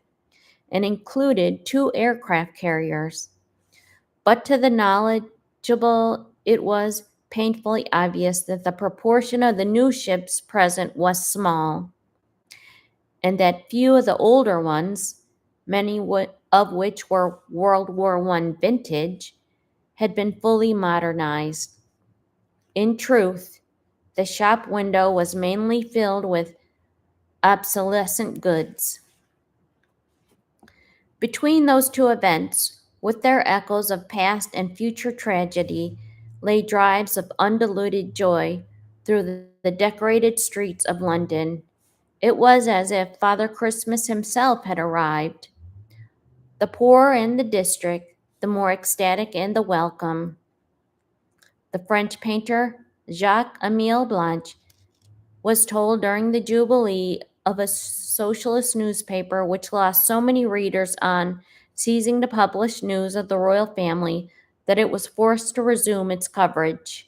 and included 2 aircraft carriers. But to the knowledgeable, it was painfully obvious that the proportion of the new ships present was small, and that few of the older ones, many of which were World War I vintage, had been fully modernized. In truth, the shop window was mainly filled with obsolescent goods." Between those two events, with their echoes of past and future tragedy, lay drives of undiluted joy through the decorated streets of London. It was as if Father Christmas himself had arrived. The poorer in the district, the more ecstatic in the welcome. The French painter Jacques-Émile Blanche was told during the Jubilee of a socialist newspaper which lost so many readers on ceasing to publish news of the royal family that it was forced to resume its coverage.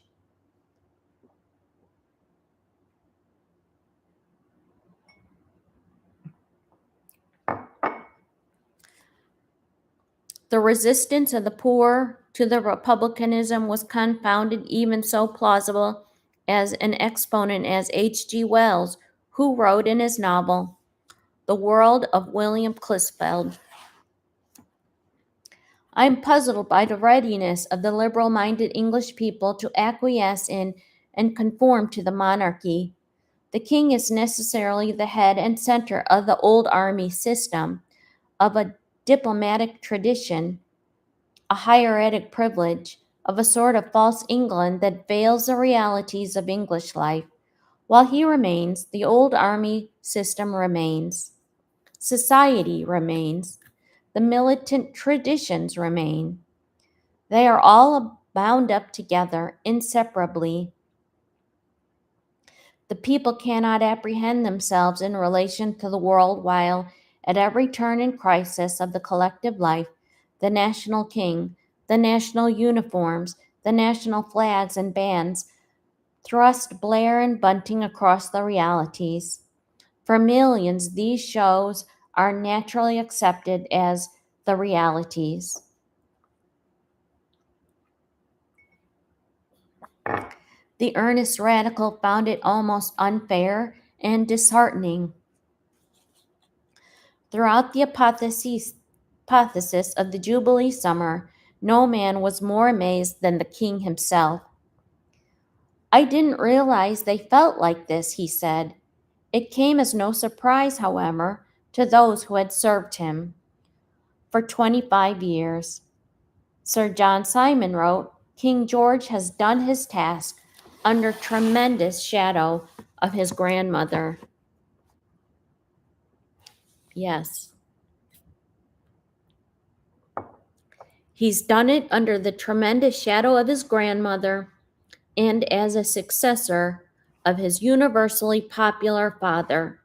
The resistance of the poor to the republicanism was confounded, even so plausible as an exponent as H.G. Wells, who wrote in his novel, The World of William Clisfeld, "I am puzzled by the readiness of the liberal-minded English people to acquiesce in and conform to the monarchy. The king is necessarily the head and center of the old army system, of a diplomatic tradition, a hieratic privilege, of a sort of false England that veils the realities of English life. While he remains, the old army system remains. Society remains. The militant traditions remain. They are all bound up together, inseparably. The people cannot apprehend themselves in relation to the world while, at every turn and crisis of the collective life, the national king, the national uniforms, the national flags and bands thrust Blair and Bunting across the realities. For millions, these shows are naturally accepted as the realities. The earnest radical found it almost unfair and disheartening. Throughout the apotheosis of the Jubilee summer, no man was more amazed than the king himself. "I didn't realize they felt like this," he said. It came as no surprise, however, to those who had served him for 25 years. Sir John Simon wrote, "King George has done his task under tremendous shadow of his grandmother." Yes. He's done it under the tremendous shadow of his grandmother and as a successor of his universally popular father.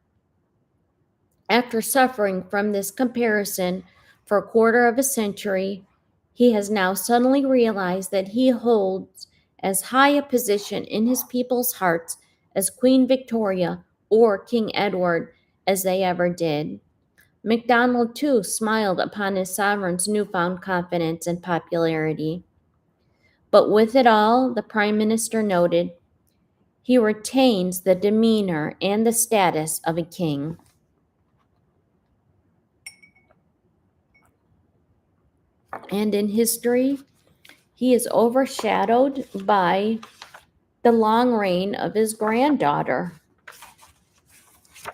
After suffering from this comparison for a quarter of a century, he has now suddenly realized that he holds as high a position in his people's hearts as Queen Victoria or King Edward as they ever did. MacDonald, too, smiled upon his sovereign's newfound confidence and popularity. But with it all, the Prime Minister noted, he retains the demeanor and the status of a king. And in history, he is overshadowed by the long reign of his granddaughter.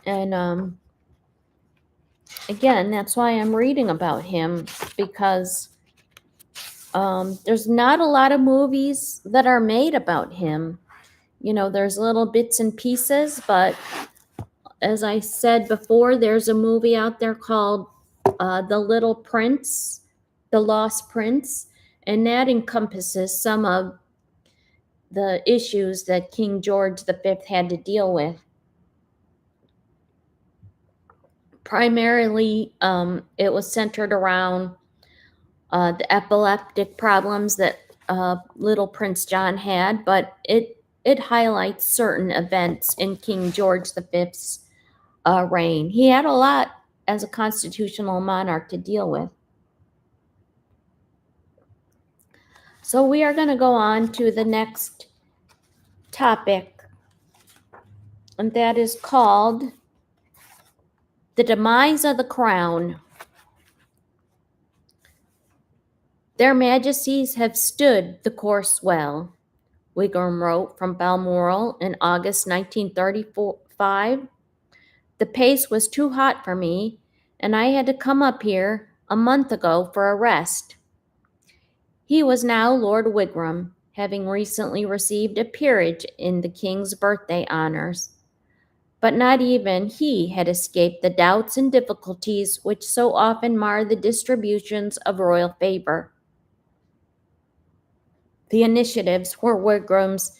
And again, that's why I'm reading about him, because there's not a lot of movies that are made about him. You know, there's little bits and pieces, but as I said before, there's a movie out there called The Little Prince, The Lost Prince, and that encompasses some of the issues that King George V had to deal with. Primarily, it was centered around the epileptic problems that little Prince John had, but it highlights certain events in King George V's reign. He had a lot as a constitutional monarch to deal with. So we are going to go on to the next topic, and that is called The Demise of the Crown. Their Majesties have stood the course well, Wigram wrote from Balmoral in August 1935. The pace was too hot for me, and I had to come up here a month ago for a rest. He was now Lord Wigram, having recently received a peerage in the King's birthday honors. But not even he had escaped the doubts and difficulties which so often mar the distributions of royal favor. The initiatives for Wigram's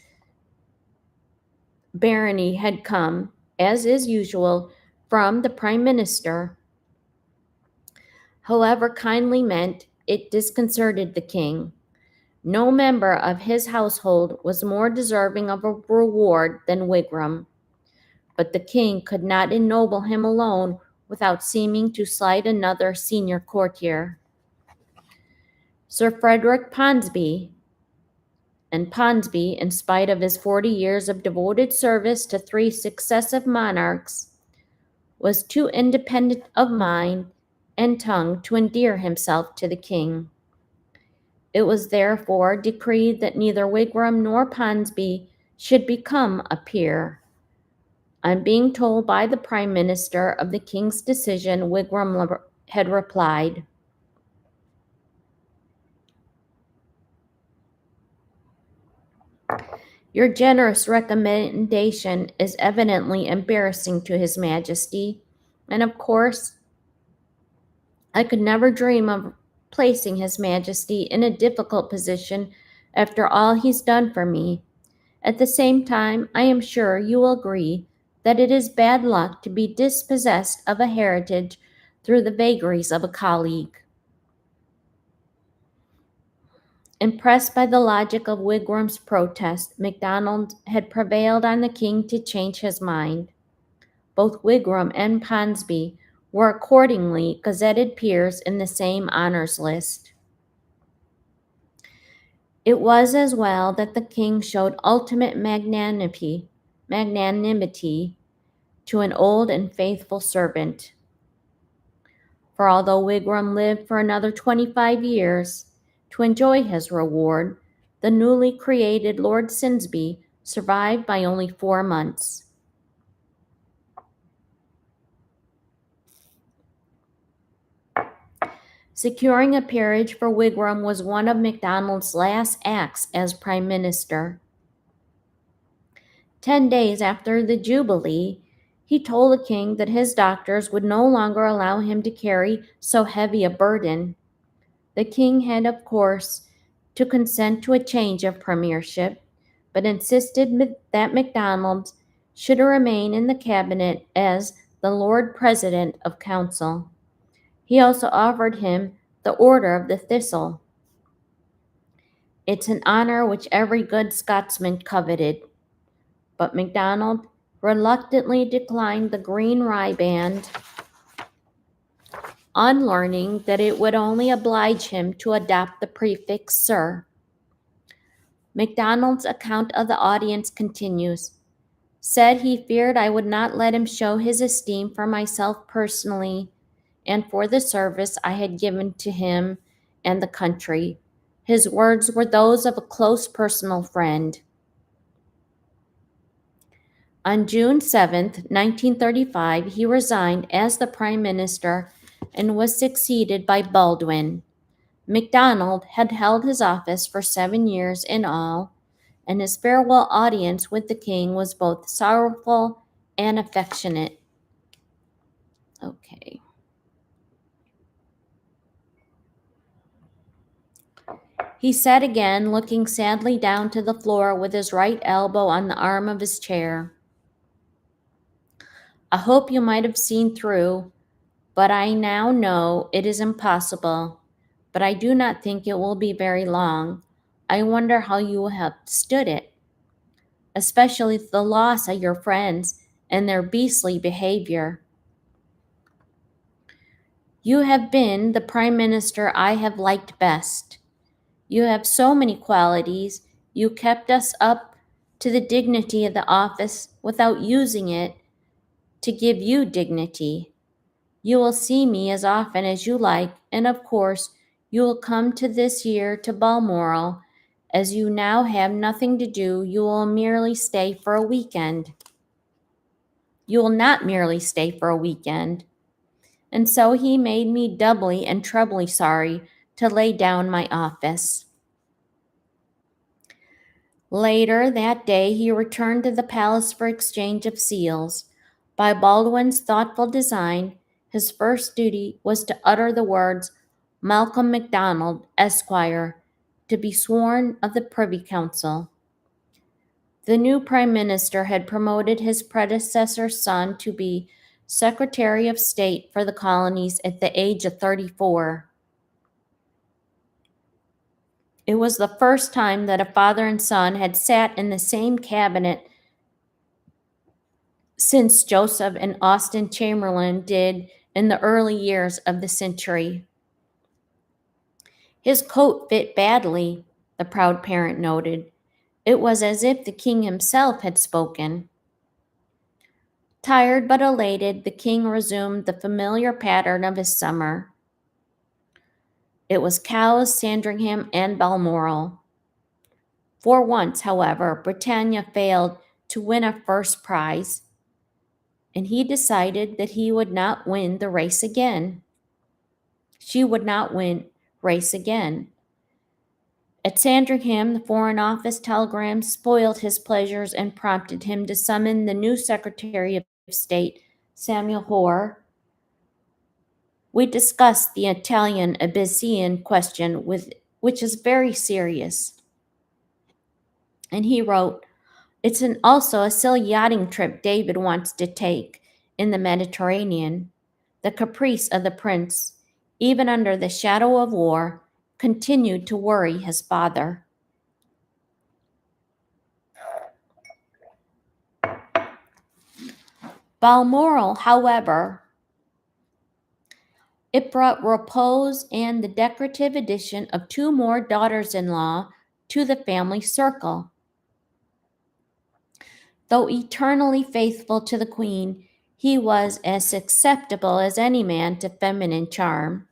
barony had come, as is usual, from the Prime Minister. However kindly meant, it disconcerted the king. No member of his household was more deserving of a reward than Wigram, but the king could not ennoble him alone without seeming to slight another senior courtier. Sir Frederick Ponsonby, and Ponsonby, in spite of his 40 years of devoted service to 3 successive monarchs, was too independent of mind and tongue to endear himself to the king. It was therefore decreed that neither Wigram nor Ponsonby should become a peer. On being told by the Prime Minister of the king's decision, Wigram had replied, "Your generous recommendation is evidently embarrassing to His Majesty, and of course, I could never dream of placing His Majesty in a difficult position after all he's done for me. At the same time, I am sure you will agree that it is bad luck to be dispossessed of a heritage through the vagaries of a colleague." Impressed by the logic of Wigram's protest, MacDonald had prevailed on the king to change his mind. Both Wigram and Ponsonby were accordingly gazetted peers in the same honors list. It was as well that the king showed ultimate magnanimity to an old and faithful servant. For although Wigram lived for another 25 years to enjoy his reward, the newly created Lord Slingsby survived by only 4 months. Securing a peerage for Wigram was one of MacDonald's last acts as Prime Minister. 10 days after the Jubilee, he told the king that his doctors would no longer allow him to carry so heavy a burden. The king had, of course, to consent to a change of premiership, but insisted that MacDonald should remain in the cabinet as the Lord President of Council. He also offered him the Order of the Thistle. It's an honor which every good Scotsman coveted, but MacDonald reluctantly declined the green riband on learning that it would only oblige him to adopt the prefix Sir. MacDonald's account of the audience continues. Said he feared I would not let him show his esteem for myself personally and for the service I had given to him and the country. His words were those of a close personal friend. On June 7, 1935, he resigned as the Prime Minister and was succeeded by Baldwin. MacDonald had held his office for 7 years in all, and his farewell audience with the king was both sorrowful and affectionate. Okay. He sat again, looking sadly down to the floor with his right elbow on the arm of his chair. I hope you might have seen through but I now know it is impossible. But I do not think it will be very long. I wonder how you will have stood it, especially the loss of your friends and their beastly behavior. You have been the Prime Minister I have liked best. You have so many qualities. You kept us up to the dignity of the office without using it to give you dignity. You will see me as often as you like, and of course, you will come to this year to Balmoral. As you now have nothing to do, you will merely stay for a weekend. You will not merely stay for a weekend. And so he made me doubly and trebly sorry to lay down my office. Later that day he returned to the palace for exchange of seals. By Baldwin's thoughtful design, his first duty was to utter the words, Malcolm MacDonald, Esquire, to be sworn of the Privy Council. The new Prime Minister had promoted his predecessor's son to be Secretary of State for the colonies at the age of 34. It was the first time that a father and son had sat in the same cabinet since Joseph and Austen Chamberlain did in the early years of the century. His coat fit badly, the proud parent noted. It was as if the king himself had spoken. Tired but elated, the king resumed the familiar pattern of his summer. It was Cowes, Sandringham, and Balmoral. For once, however, Britannia failed to win a first prize, and he decided that he would not win the race again. She would not win race again. At Sandringham, the Foreign Office telegram spoiled his pleasures and prompted him to summon the new Secretary of State, Samuel Hoare. We discussed the Italian Abyssinian question, which is very serious. And he wrote, It's also a silly yachting trip David wants to take in the Mediterranean. The caprice of the prince, even under the shadow of war, continued to worry his father. Balmoral, however, it brought repose and the decorative addition of 2 more daughters-in-law to the family circle. Though eternally faithful to the queen, he was as susceptible as any man to feminine charm.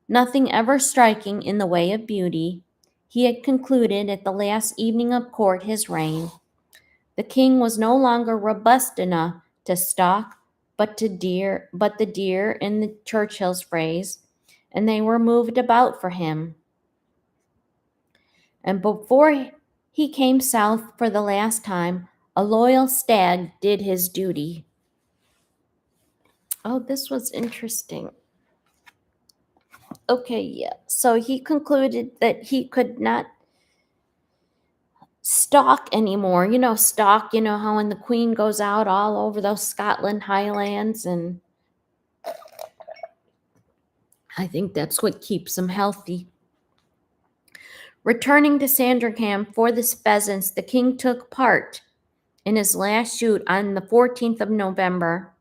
Nothing ever striking in the way of beauty, he had concluded at the last evening of court his reign. The king was no longer robust enough to stalk, but the deer, in the Churchill's phrase, and they were moved about for him. And before he came south for the last time, a loyal stag did his duty. Oh, this was interesting. Okay, yeah. So he concluded that he could not stalk anymore. Stalk, how when the queen goes out all over those Scotland highlands, and I think that's what keeps him healthy. Returning to Sandringham for the pheasants, the king took part in his last shoot on the 14th of November.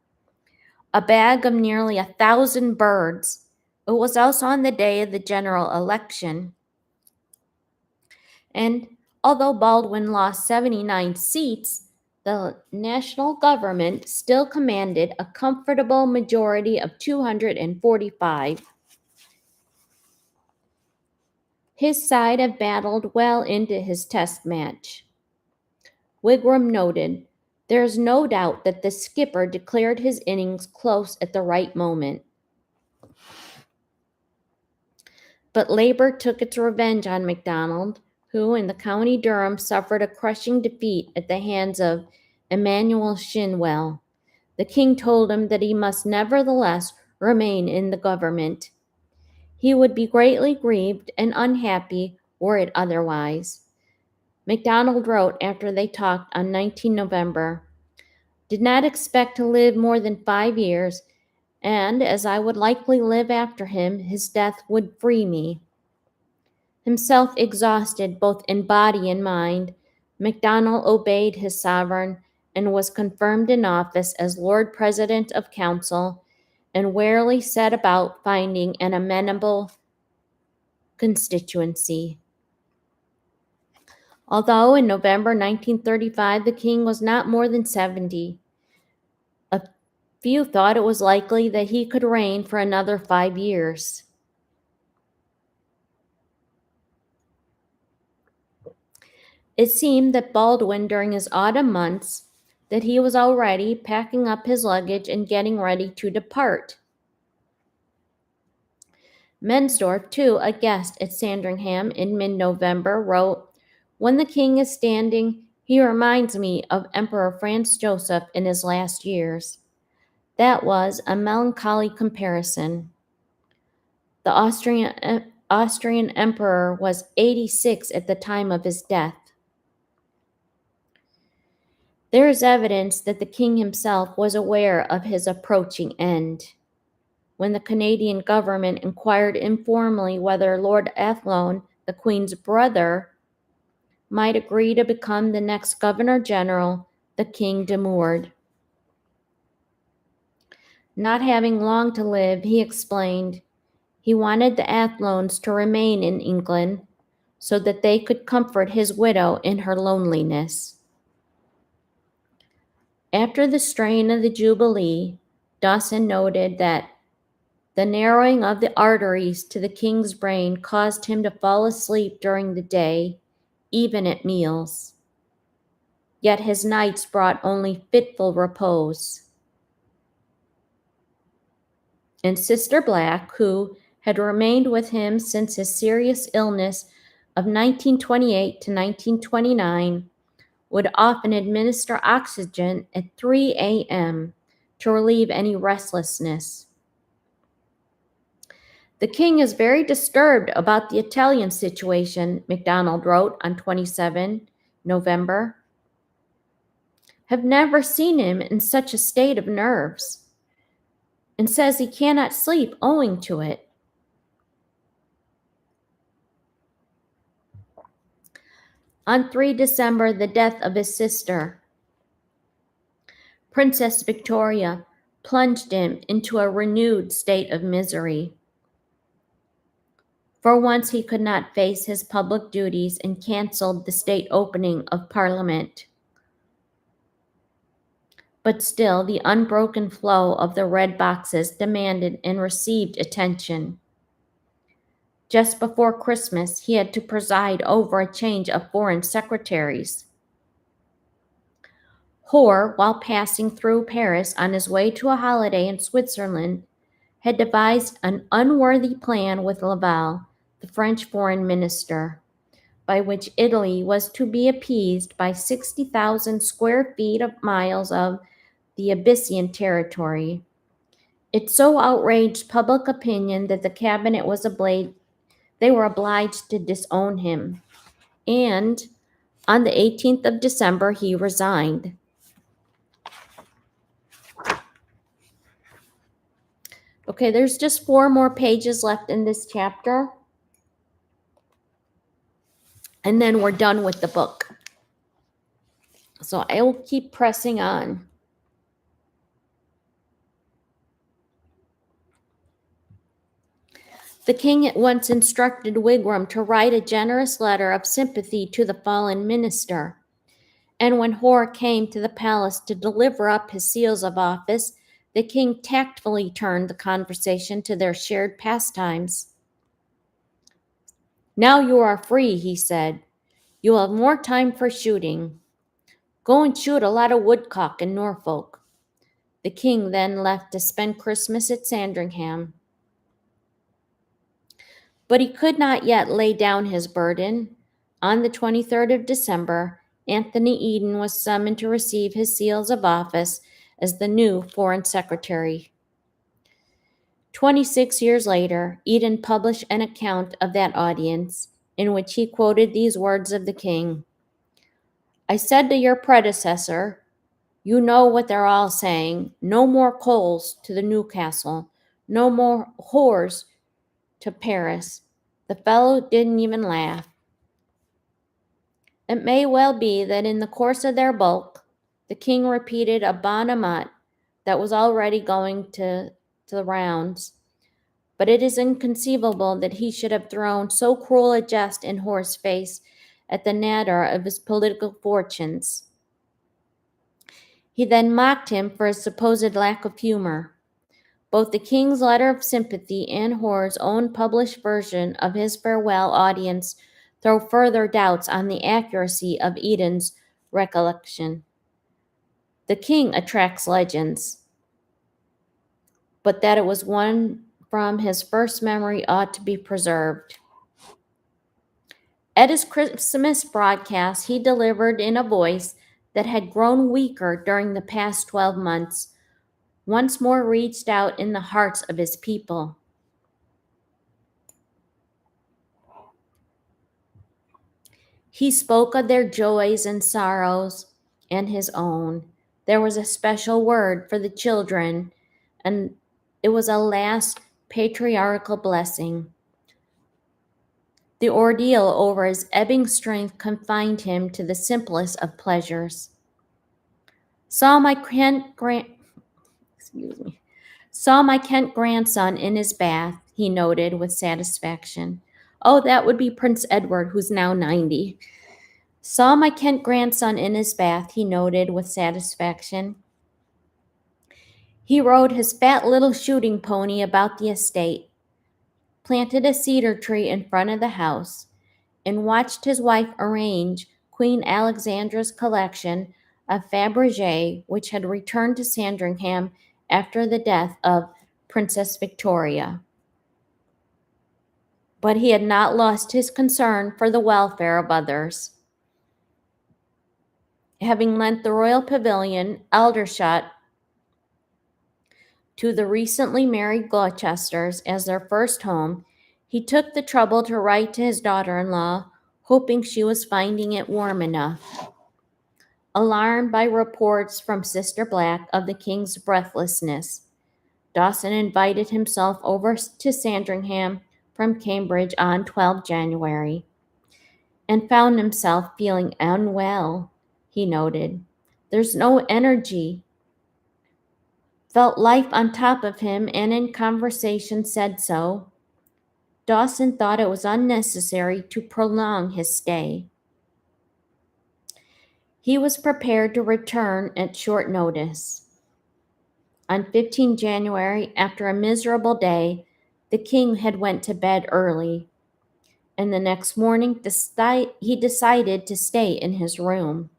A bag of nearly 1,000 birds. It was also on the day of the general election. And although Baldwin lost 79 seats, the national government still commanded a comfortable majority of 245. His side had battled well into his test match. Requiem noted, There is no doubt that the skipper declared his innings close at the right moment. But Labour took its revenge on MacDonald, who in the County Durham suffered a crushing defeat at the hands of Emmanuel Shinwell. The king told him that he must nevertheless remain in the government. He would be greatly grieved and unhappy were it otherwise. MacDonald wrote after they talked on 19 November, Did not expect to live more than 5 years, and as I would likely live after him, his death would free me. Himself exhausted both in body and mind, MacDonald obeyed his sovereign and was confirmed in office as Lord President of Council, and warily set about finding an amenable constituency. Although in November 1935 the king was not more than 70, a few thought it was likely that he could reign for another 5 years. It seemed that Baldwin, during his autumn months, that he was already packing up his luggage and getting ready to depart. Mensdorff, too, a guest at Sandringham in mid-November, wrote, "When the king is standing, he reminds me of Emperor Franz Joseph in his last years." That was a melancholy comparison. The Austrian emperor was 86 at the time of his death. There is evidence that the king himself was aware of his approaching end. When the Canadian government inquired informally whether Lord Athlone, the Queen's brother, might agree to become the next Governor General, the king demurred. Not having long to live, he explained, he wanted the Athlones to remain in England so that they could comfort his widow in her loneliness. After the strain of the Jubilee, Dawson noted that the narrowing of the arteries to the king's brain caused him to fall asleep during the day, even at meals. Yet his nights brought only fitful repose. And Sister Black, who had remained with him since his serious illness of 1928 to 1929, would often administer oxygen at 3 a.m. to relieve any restlessness. "The king is very disturbed about the Italian situation," MacDonald wrote on 27 November. "Have never seen him in such a state of nerves, and says he cannot sleep owing to it." On 3 December, the death of his sister, Princess Victoria, plunged him into a renewed state of misery. For once he could not face his public duties and canceled the state opening of Parliament. But still, the unbroken flow of the red boxes demanded and received attention. Just before Christmas, he had to preside over a change of foreign secretaries. Hoare, while passing through Paris on his way to a holiday in Switzerland, had devised an unworthy plan with Laval, the French foreign minister, by which Italy was to be appeased by 60,000 square feet of miles of the Abyssinian territory. It so outraged public opinion that the cabinet was they were obliged to disown him, and on the 18th of December he resigned. Okay, there's just 4 more pages left in this chapter, and then we're done with the book. So I will keep pressing on. The king at once instructed Wigram to write a generous letter of sympathy to the fallen minister, and when Hoare came to the palace to deliver up his seals of office, the king tactfully turned the conversation to their shared pastimes. "Now you are free," he said. "You will have more time for shooting. Go and shoot a lot of woodcock in Norfolk." The king then left to spend Christmas at Sandringham. But he could not yet lay down his burden. On the 23rd of December, Anthony Eden was summoned to receive his seals of office as the new Foreign Secretary. 26 years later, Eden published an account of that audience, in which he quoted these words of the king: "I said to your predecessor, You know what they're all saying. No more coals to the Newcastle. No more whores to Paris. The fellow didn't even laugh. It may well be that in the course of their bulk, the king repeated a bon mot that was already going to the rounds, but it is inconceivable that he should have thrown so cruel a jest in Horace's face at the nadir of his political fortunes. He then mocked him for his supposed lack of humor. Both the king's letter of sympathy and Horace's own published version of his farewell audience throw further doubts on the accuracy of Eden's recollection. The king attracts legends, but that it was one from his first memory ought to be preserved. At his Christmas broadcast, he delivered in a voice that had grown weaker during the past 12 months, once more reached out in the hearts of his people. He spoke of their joys and sorrows and his own. There was a special word for the children, and it was a last patriarchal blessing. The ordeal over his ebbing strength confined him to the simplest of pleasures. Saw my Kent grandson in his bath, he noted with satisfaction. Oh, that would be Prince Edward, who's now 90. Saw my Kent grandson in his bath, he noted with satisfaction. He rode his fat little shooting pony about the estate, planted a cedar tree in front of the house, and watched his wife arrange Queen Alexandra's collection of Fabergé, which had returned to Sandringham after the death of Princess Victoria. But he had not lost his concern for the welfare of others. Having lent the Royal Pavilion, Aldershot, to the recently married Gloucesters as their first home, he took the trouble to write to his daughter-in-law, hoping she was finding it warm enough. Alarmed by reports from Sister Black of the king's breathlessness, Dawson invited himself over to Sandringham from Cambridge on 12 January and found himself feeling unwell, he noted. There's no energy. Felt life on top of him and in conversation said so. Dawson thought it was unnecessary to prolong his stay. He was prepared to return at short notice. On 15 January, after a miserable day, the king had went to bed early, and the next morning he decided to stay in his room.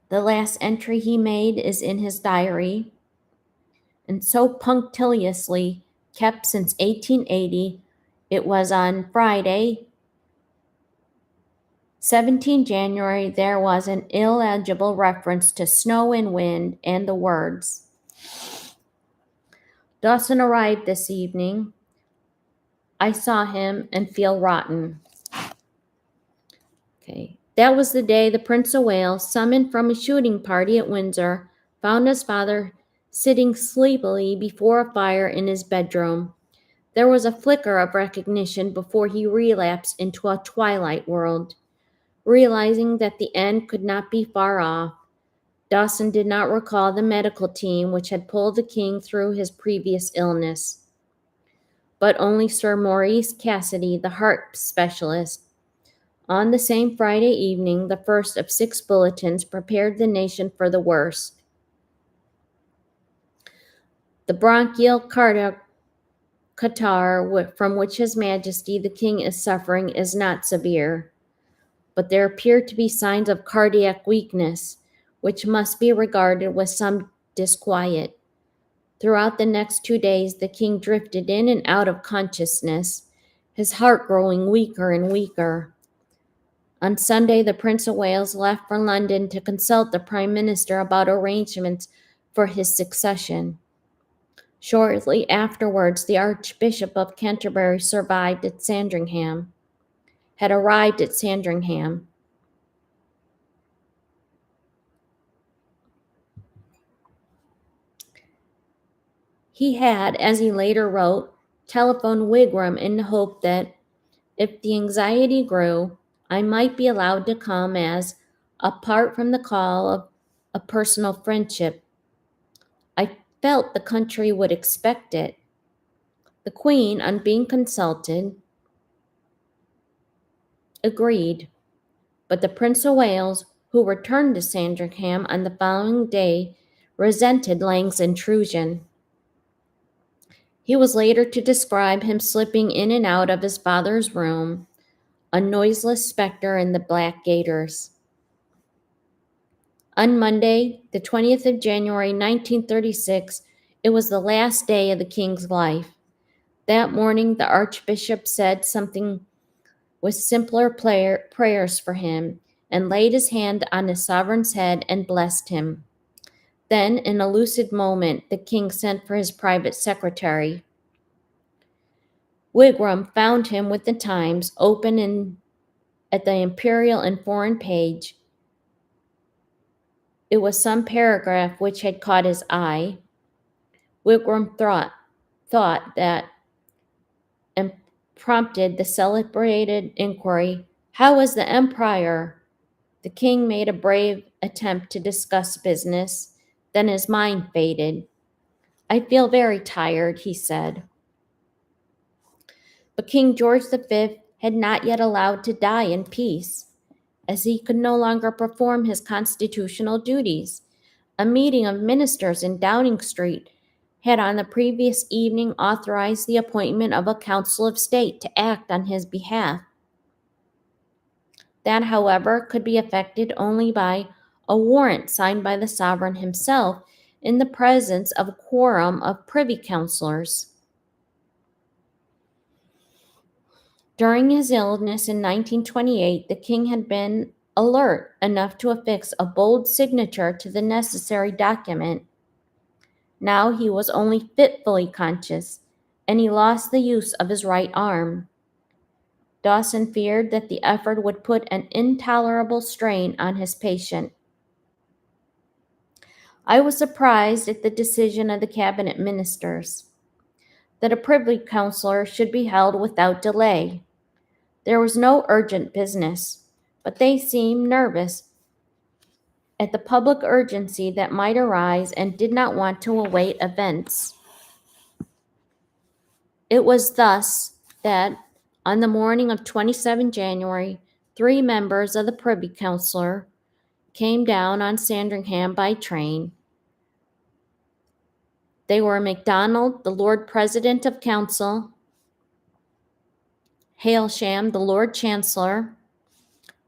The last entry he made is in his diary, and so punctiliously kept since 1880, it was on Friday, 17 January, there was an illegible reference to snow and wind and the words, Dawson arrived this evening. I saw him and feel rotten. Okay. That was the day the Prince of Wales, summoned from a shooting party at Windsor, found his father sitting sleepily before a fire in his bedroom. There was a flicker of recognition before he relapsed into a twilight world. Realizing that the end could not be far off, Dawson did not recall the medical team which had pulled the king through his previous illness, but only Sir Maurice Cassidy, the heart specialist. On the same Friday evening, the first of 6 bulletins prepared the nation for the worst. The bronchial catarrh from which His Majesty the King is suffering is not severe, but there appear to be signs of cardiac weakness, which must be regarded with some disquiet. Throughout the next 2 days, the king drifted in and out of consciousness, his heart growing weaker and weaker. On Sunday, the Prince of Wales left for London to consult the Prime Minister about arrangements for his succession. Shortly afterwards, the Archbishop of Canterbury survived at Sandringham. had arrived at Sandringham. He had, as he later wrote, telephoned Wigram in the hope that if the anxiety grew, I might be allowed to come as, apart from the call of a personal friendship, I felt the country would expect it. The Queen, on being consulted, agreed, but the Prince of Wales, who returned to Sandringham on the following day, resented Lang's intrusion. He was later to describe him slipping in and out of his father's room, a noiseless specter in the black gaiters. On Monday, the 20th of January, 1936, it was the last day of the king's life. That morning, the archbishop said something with simpler prayers for him and laid his hand on his sovereign's head and blessed him. Then, in a lucid moment, the king sent for his private secretary. Wigram found him with the Times open at the imperial and foreign page. It was some paragraph which had caught his eye. Wigram thought that and prompted the celebrated inquiry, "How is the Empire?" The king made a brave attempt to discuss business. Then his mind faded. "I feel very tired," he said. But King George V had not yet allowed to die in peace, as he could no longer perform his constitutional duties. A meeting of ministers in Downing Street had on the previous evening authorized the appointment of a Council of State to act on his behalf. That, however, could be effected only by a warrant signed by the sovereign himself in the presence of a quorum of privy councillors. During his illness in 1928, the king had been alert enough to affix a bold signature to the necessary document. Now he was only fitfully conscious, and he lost the use of his right arm. Dawson feared that the effort would put an intolerable strain on his patient. I was surprised at the decision of the cabinet ministers that a privy councillor should be held without delay. There was no urgent business, but they seemed nervous at the public urgency that might arise and did not want to await events. It was thus that, on the morning of 27 January, 3 members of the Privy Council came down on Sandringham by train. They were MacDonald, the Lord President of Council, Hailsham, the Lord Chancellor,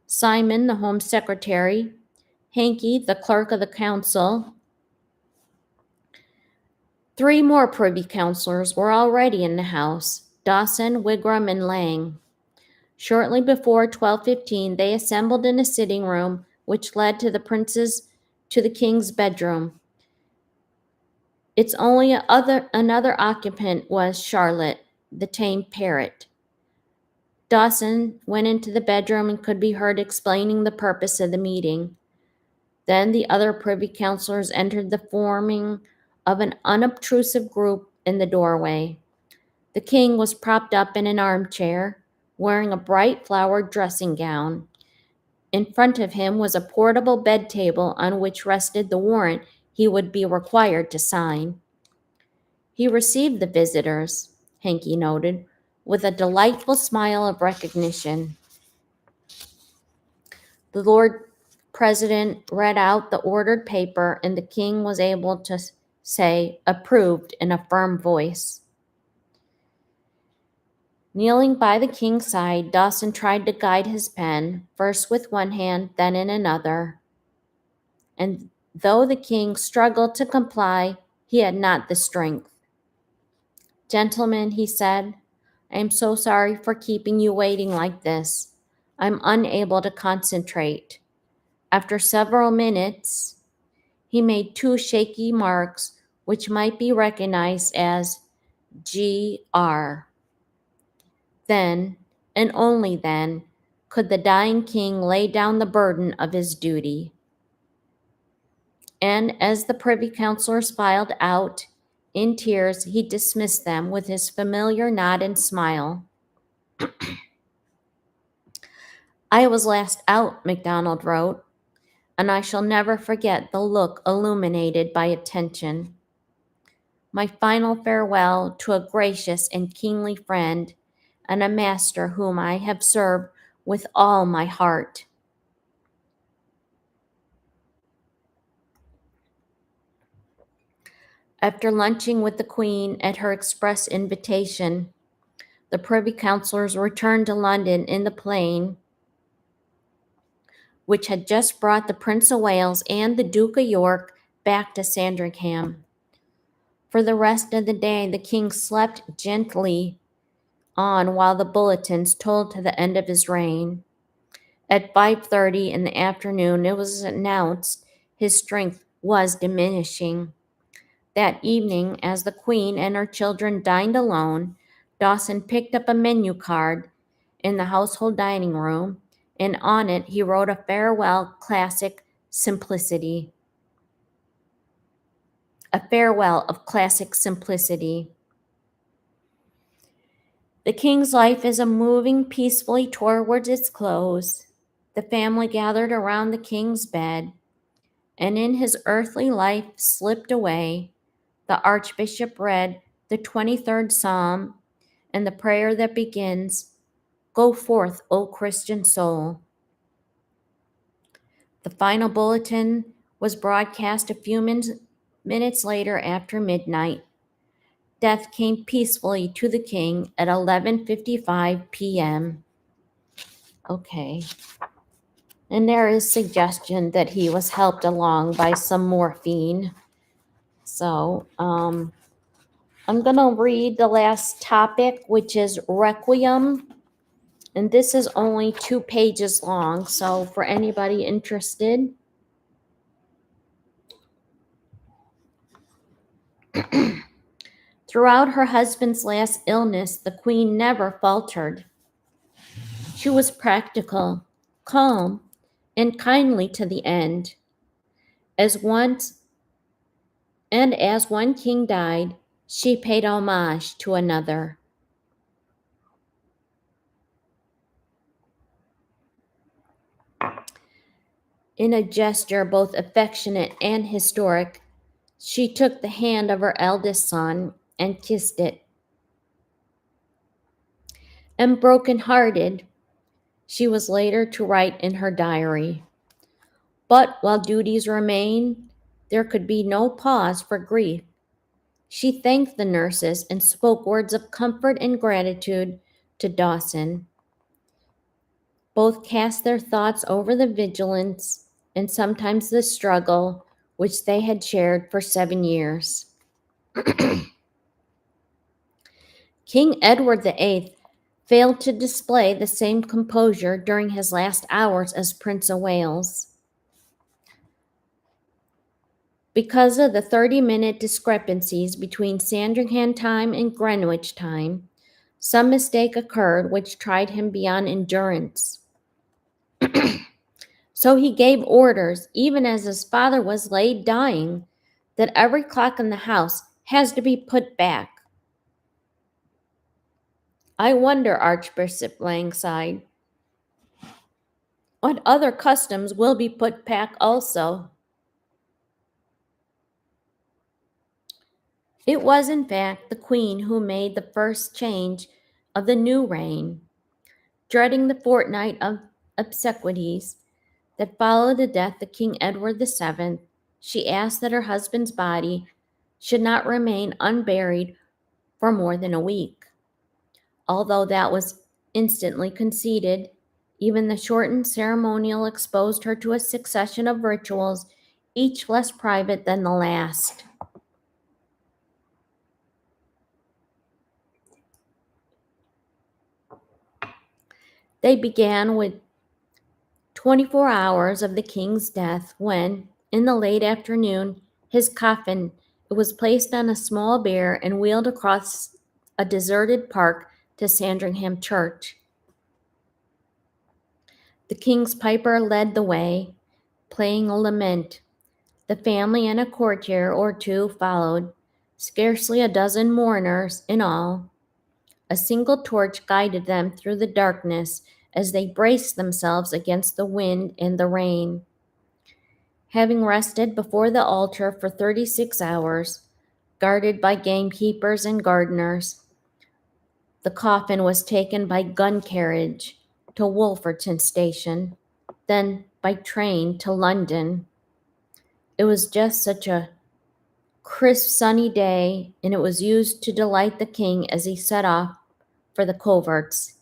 Simon, the Home Secretary, Hankey, the Clerk of the Council. 3 more Privy Councillors were already in the house: Dawson, Wigram, and Lang. Shortly before 12:15, they assembled in a sitting room which led to the king's bedroom. Its only another occupant was Charlotte, the tame parrot. Dawson went into the bedroom and could be heard explaining the purpose of the meeting. Then the other privy councillors entered, the forming of an unobtrusive group in the doorway. The king was propped up in an armchair, wearing a bright flowered dressing gown. In front of him was a portable bed table on which rested the warrant he would be required to sign. He received the visitors, Hankey noted, with a delightful smile of recognition. The Lord President read out the ordered paper, and the king was able to say, "Approved," in a firm voice. Kneeling by the king's side, Dawson tried to guide his pen, first with one hand, then in another. And though the king struggled to comply, he had not the strength. "Gentlemen," he said, "I am so sorry for keeping you waiting like this. I'm unable to concentrate." After several minutes, he made 2 shaky marks which might be recognized as GR. Then, and only then, could the dying king lay down the burden of his duty. And as the privy councillors filed out in tears, he dismissed them with his familiar nod and smile. I was last out, MacDonald wrote, and I shall never forget the look illuminated by attention. My final farewell to a gracious and kingly friend and a master whom I have served with all my heart. After lunching with the Queen at her express invitation, the Privy Councillors returned to London in the plane, which had just brought the Prince of Wales and the Duke of York back to Sandringham. For the rest of the day, the King slept gently on while the bulletins told to the end of his reign. At 5:30 in the afternoon, it was announced his strength was diminishing. That evening, as the Queen and her children dined alone, Dawson picked up a menu card in the household dining room, and on it he wrote a farewell classic simplicity. A farewell of classic simplicity. The king's life is moving peacefully towards its close. The family gathered around the king's bed, and in his earthly life slipped away. The archbishop read the 23rd Psalm and the prayer that begins, "Go forth, O Christian soul." The final bulletin was broadcast a few minutes later after midnight. Death came peacefully to the king at 11:55 p.m. Okay. And there is suggestion that he was helped along by some morphine. So, I'm going to read the last topic, which is Requiem. And this is only 2 pages long, so for anybody interested. Throughout her husband's last illness, the Queen never faltered. She was practical, calm, and kindly to the end. As one king died, she paid homage to another. In a gesture both affectionate and historic, she took the hand of her eldest son and kissed it. And broken-hearted, she was later to write in her diary, "But while duties remained, there could be no pause for grief. She thanked the nurses and spoke words of comfort and gratitude to Dawson. Both cast their thoughts over the vigilance and sometimes the struggle which they had shared for 7 years. King Edward VIII failed to display the same composure during his last hours as Prince of Wales. Because of the 30-minute discrepancies between Sandringham time and Greenwich time, some mistake occurred which tried him beyond endurance. So he gave orders, even as his father was laid dying, that every clock in the house has to be put back. I wonder, Archbishop Lang sighed, what other customs will be put back also? It was, in fact, the Queen who made the first change of the new reign. Dreading the fortnight of obsequies that followed the death of King Edward VII, she asked that her husband's body should not remain unburied for more than a week. Although that was instantly conceded, even the shortened ceremonial exposed her to a succession of rituals, each less private than the last. They began with 24 hours of the king's death when, in the late afternoon, his coffin was placed on a small bier and wheeled across a deserted park to Sandringham Church. The king's piper led the way, playing a lament. The family and a courtier or two followed, scarcely a dozen mourners in all. A single torch guided them through the darkness as they braced themselves against the wind and the rain. Having rested before the altar for 36 hours, guarded by gamekeepers and gardeners, the coffin was taken by gun carriage to Wolferton Station, then by train to London. It was just such a crisp sunny day, and it was used to delight the king as he set off for the coverts.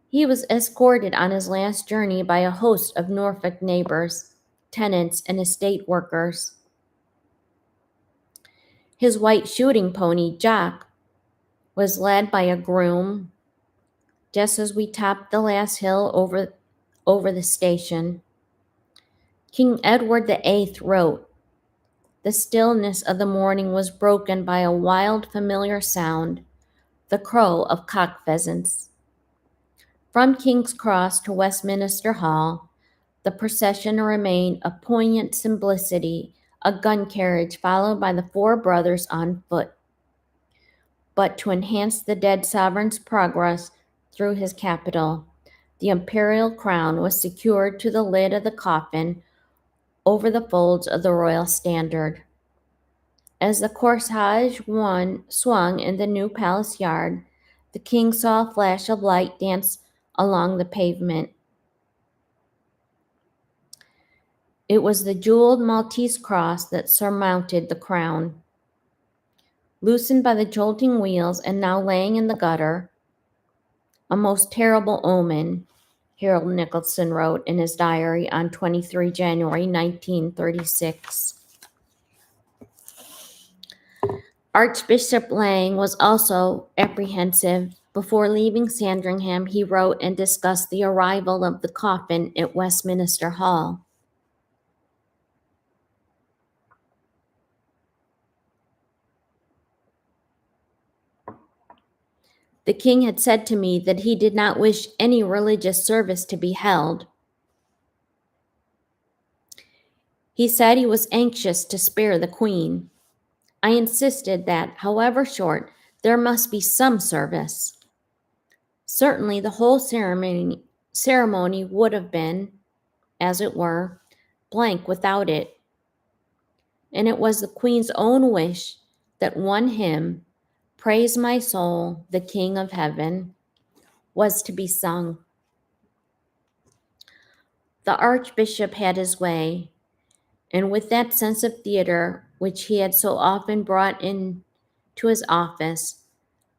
He was escorted on his last journey by a host of Norfolk neighbors, tenants, and estate workers. His white shooting pony, Jock, was led by a groom just as we topped the last hill over the station. King Edward VIII wrote, "The stillness of the morning was broken by a wild familiar sound, the crow of cock pheasants." From King's Cross to Westminster Hall, the procession remained a poignant simplicity, a gun carriage followed by the four brothers on foot. But to enhance the dead sovereign's progress through his capital, the imperial crown was secured to the lid of the coffin over the folds of the royal standard. As the corsage swung in the new palace yard, the king saw a flash of light dance along the pavement. It was the jeweled Maltese cross that surmounted the crown. Loosened by the jolting wheels and now laying in the gutter, a most terrible omen, Harold Nicholson wrote in his diary on 23 January 1936. Archbishop Lang was also apprehensive. Before leaving Sandringham, he wrote and discussed the arrival of the coffin at Westminster Hall. The king had said to me that he did not wish any religious service to be held. He said he was anxious to spare the queen. I insisted that, however short, there must be some service. Certainly the whole ceremony would have been, as it were, blank without it. And it was the queen's own wish that one hymn, "Praise my soul, the King of Heaven," was to be sung. The archbishop had his way, and with that sense of theater which he had so often brought into his office,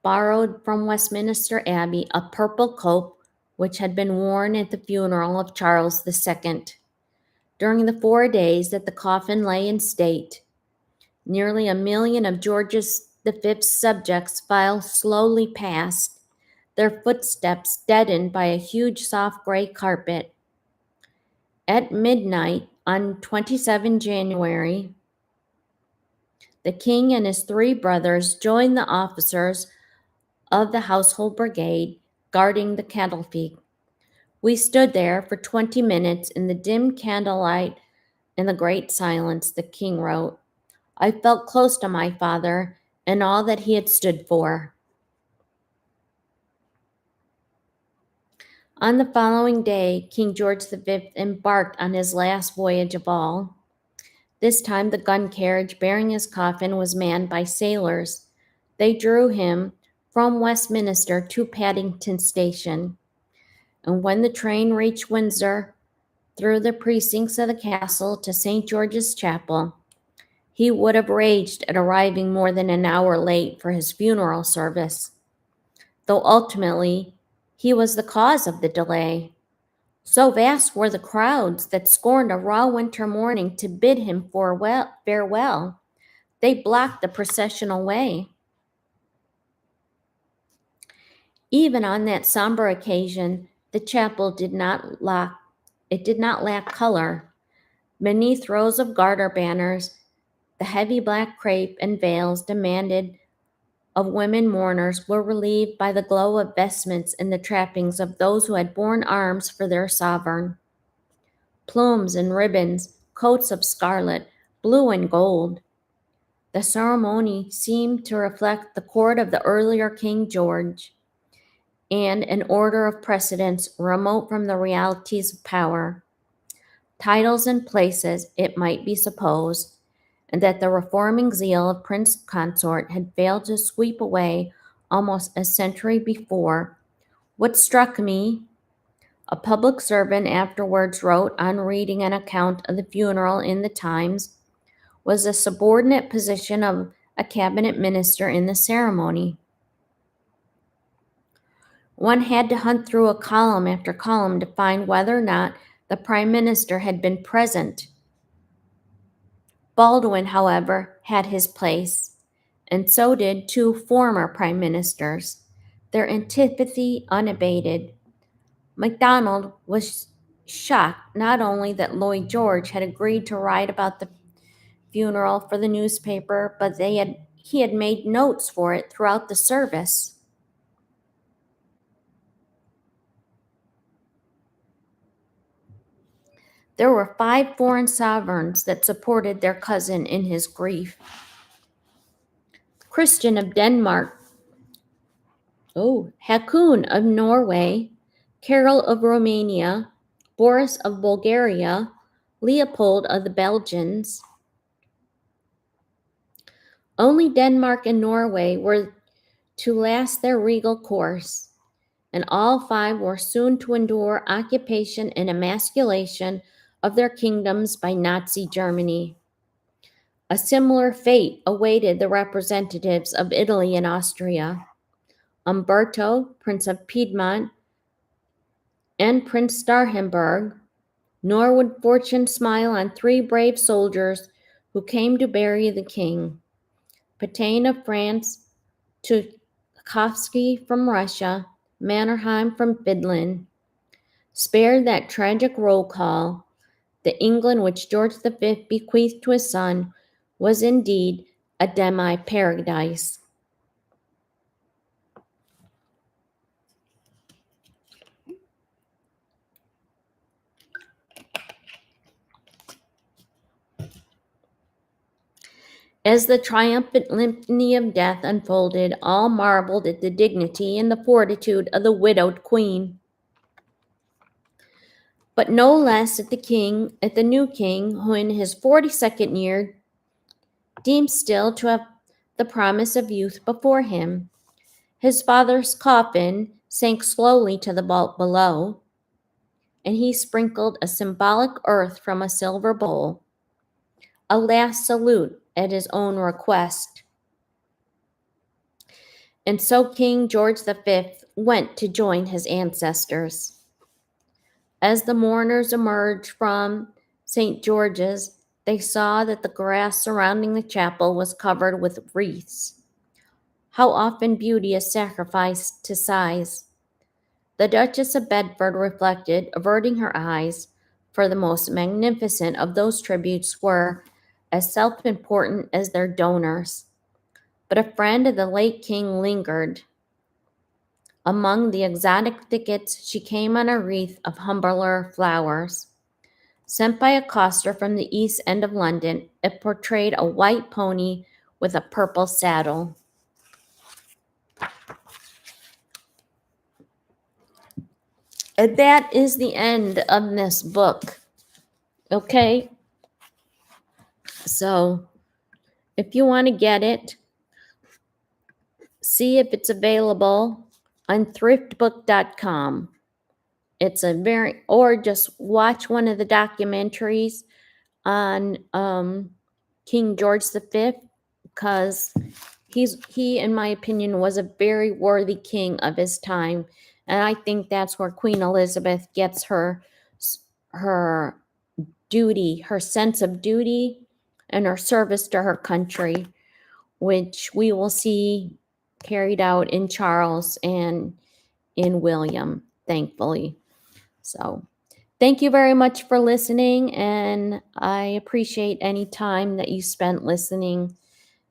borrowed from Westminster Abbey a purple cope which had been worn at the funeral of Charles II. During the 4 days that the coffin lay in state, nearly 1 million of George V's subjects filed slowly past, their footsteps deadened by a huge soft gray carpet. At midnight on 27 January, the king and his 3 brothers joined the officers of the household brigade guarding the candlefield. We stood there for 20 minutes in the dim candlelight and the great silence, the king wrote. I felt close to my father and all that he had stood for. On the following day, King George V embarked on his last voyage of all. This time the gun carriage bearing his coffin was manned by sailors. They drew him from Westminster to Paddington Station. And when the train reached Windsor, through the precincts of the castle to St. George's Chapel, he would have raged at arriving more than an hour late for his funeral service, though ultimately he was the cause of the delay. So vast were the crowds that scorned a raw winter morning to bid him farewell. They blocked the processional way. Even on that somber occasion, the chapel did not lack color. Beneath rows of garter banners, the heavy black crape and veils demanded of women mourners were relieved by the glow of vestments and the trappings of those who had borne arms for their sovereign. Plumes and ribbons, coats of scarlet, blue and gold. The ceremony seemed to reflect the court of the earlier King George, and an order of precedence remote from the realities of power. Titles and places, it might be supposed, and that the reforming zeal of Prince Consort had failed to sweep away almost a century before. What struck me, a public servant afterwards wrote on reading an account of the funeral in the Times, was the subordinate position of a cabinet minister in the ceremony. One had to hunt through a column after column to find whether or not the prime minister had been present. Baldwin, however, had his place, and so did two former prime ministers, their antipathy unabated. MacDonald was shocked not only that Lloyd George had agreed to write about the funeral for the newspaper, but he had made notes for it throughout the service. There were 5 foreign sovereigns that supported their cousin in his grief. Christian of Denmark, Haakon of Norway, Carol of Romania, Boris of Bulgaria, Leopold of the Belgians. Only Denmark and Norway were to last their regal course, and all 5 were soon to endure occupation and emasculation of their kingdoms by Nazi Germany. A similar fate awaited the representatives of Italy and Austria. Umberto, Prince of Piedmont, and Prince Starhemberg, nor would fortune smile on 3 brave soldiers who came to bury the king. Pétain of France, Tchaikovsky from Russia, Mannerheim from Finland, spared that tragic roll call. The England which George V bequeathed to his son was indeed a demi-paradise. As the triumphant litany of death unfolded, all marveled at the dignity and the fortitude of the widowed queen. But no less at the new king, who in his 42nd year deemed still to have the promise of youth before him. His father's coffin sank slowly to the vault below, and he sprinkled a symbolic earth from a silver bowl, a last salute at his own request. And so King George V went to join his ancestors. As the mourners emerged from St. George's, they saw that the grass surrounding the chapel was covered with wreaths. How often beauty is sacrificed to size. The Duchess of Bedford reflected, averting her eyes, for the most magnificent of those tributes were as self-important as their donors. But a friend of the late king lingered. Among the exotic thickets, she came on a wreath of humbler flowers. Sent by a coster from the east end of London, it portrayed a white pony with a purple saddle. And that is the end of this book. Okay? So, if you want to get it, see if it's available on thriftbook.com. It's or just watch one of the documentaries on King George V, because he, in my opinion, was a very worthy king of his time. And I think that's where Queen Elizabeth gets her duty, her sense of duty, and her service to her country, which we will see carried out in Charles and in William, thankfully. So, thank you very much for listening, and I appreciate any time that you spent listening,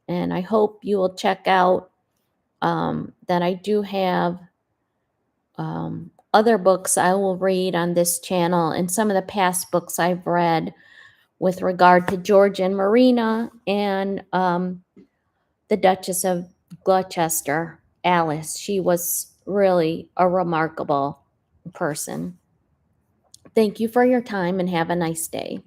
and I hope you will check out that I do have other books I will read on this channel, and some of the past books I've read with regard to George and Marina, and the Duchess of Gloucester, Alice. She was really a remarkable person. Thank you for your time and have a nice day.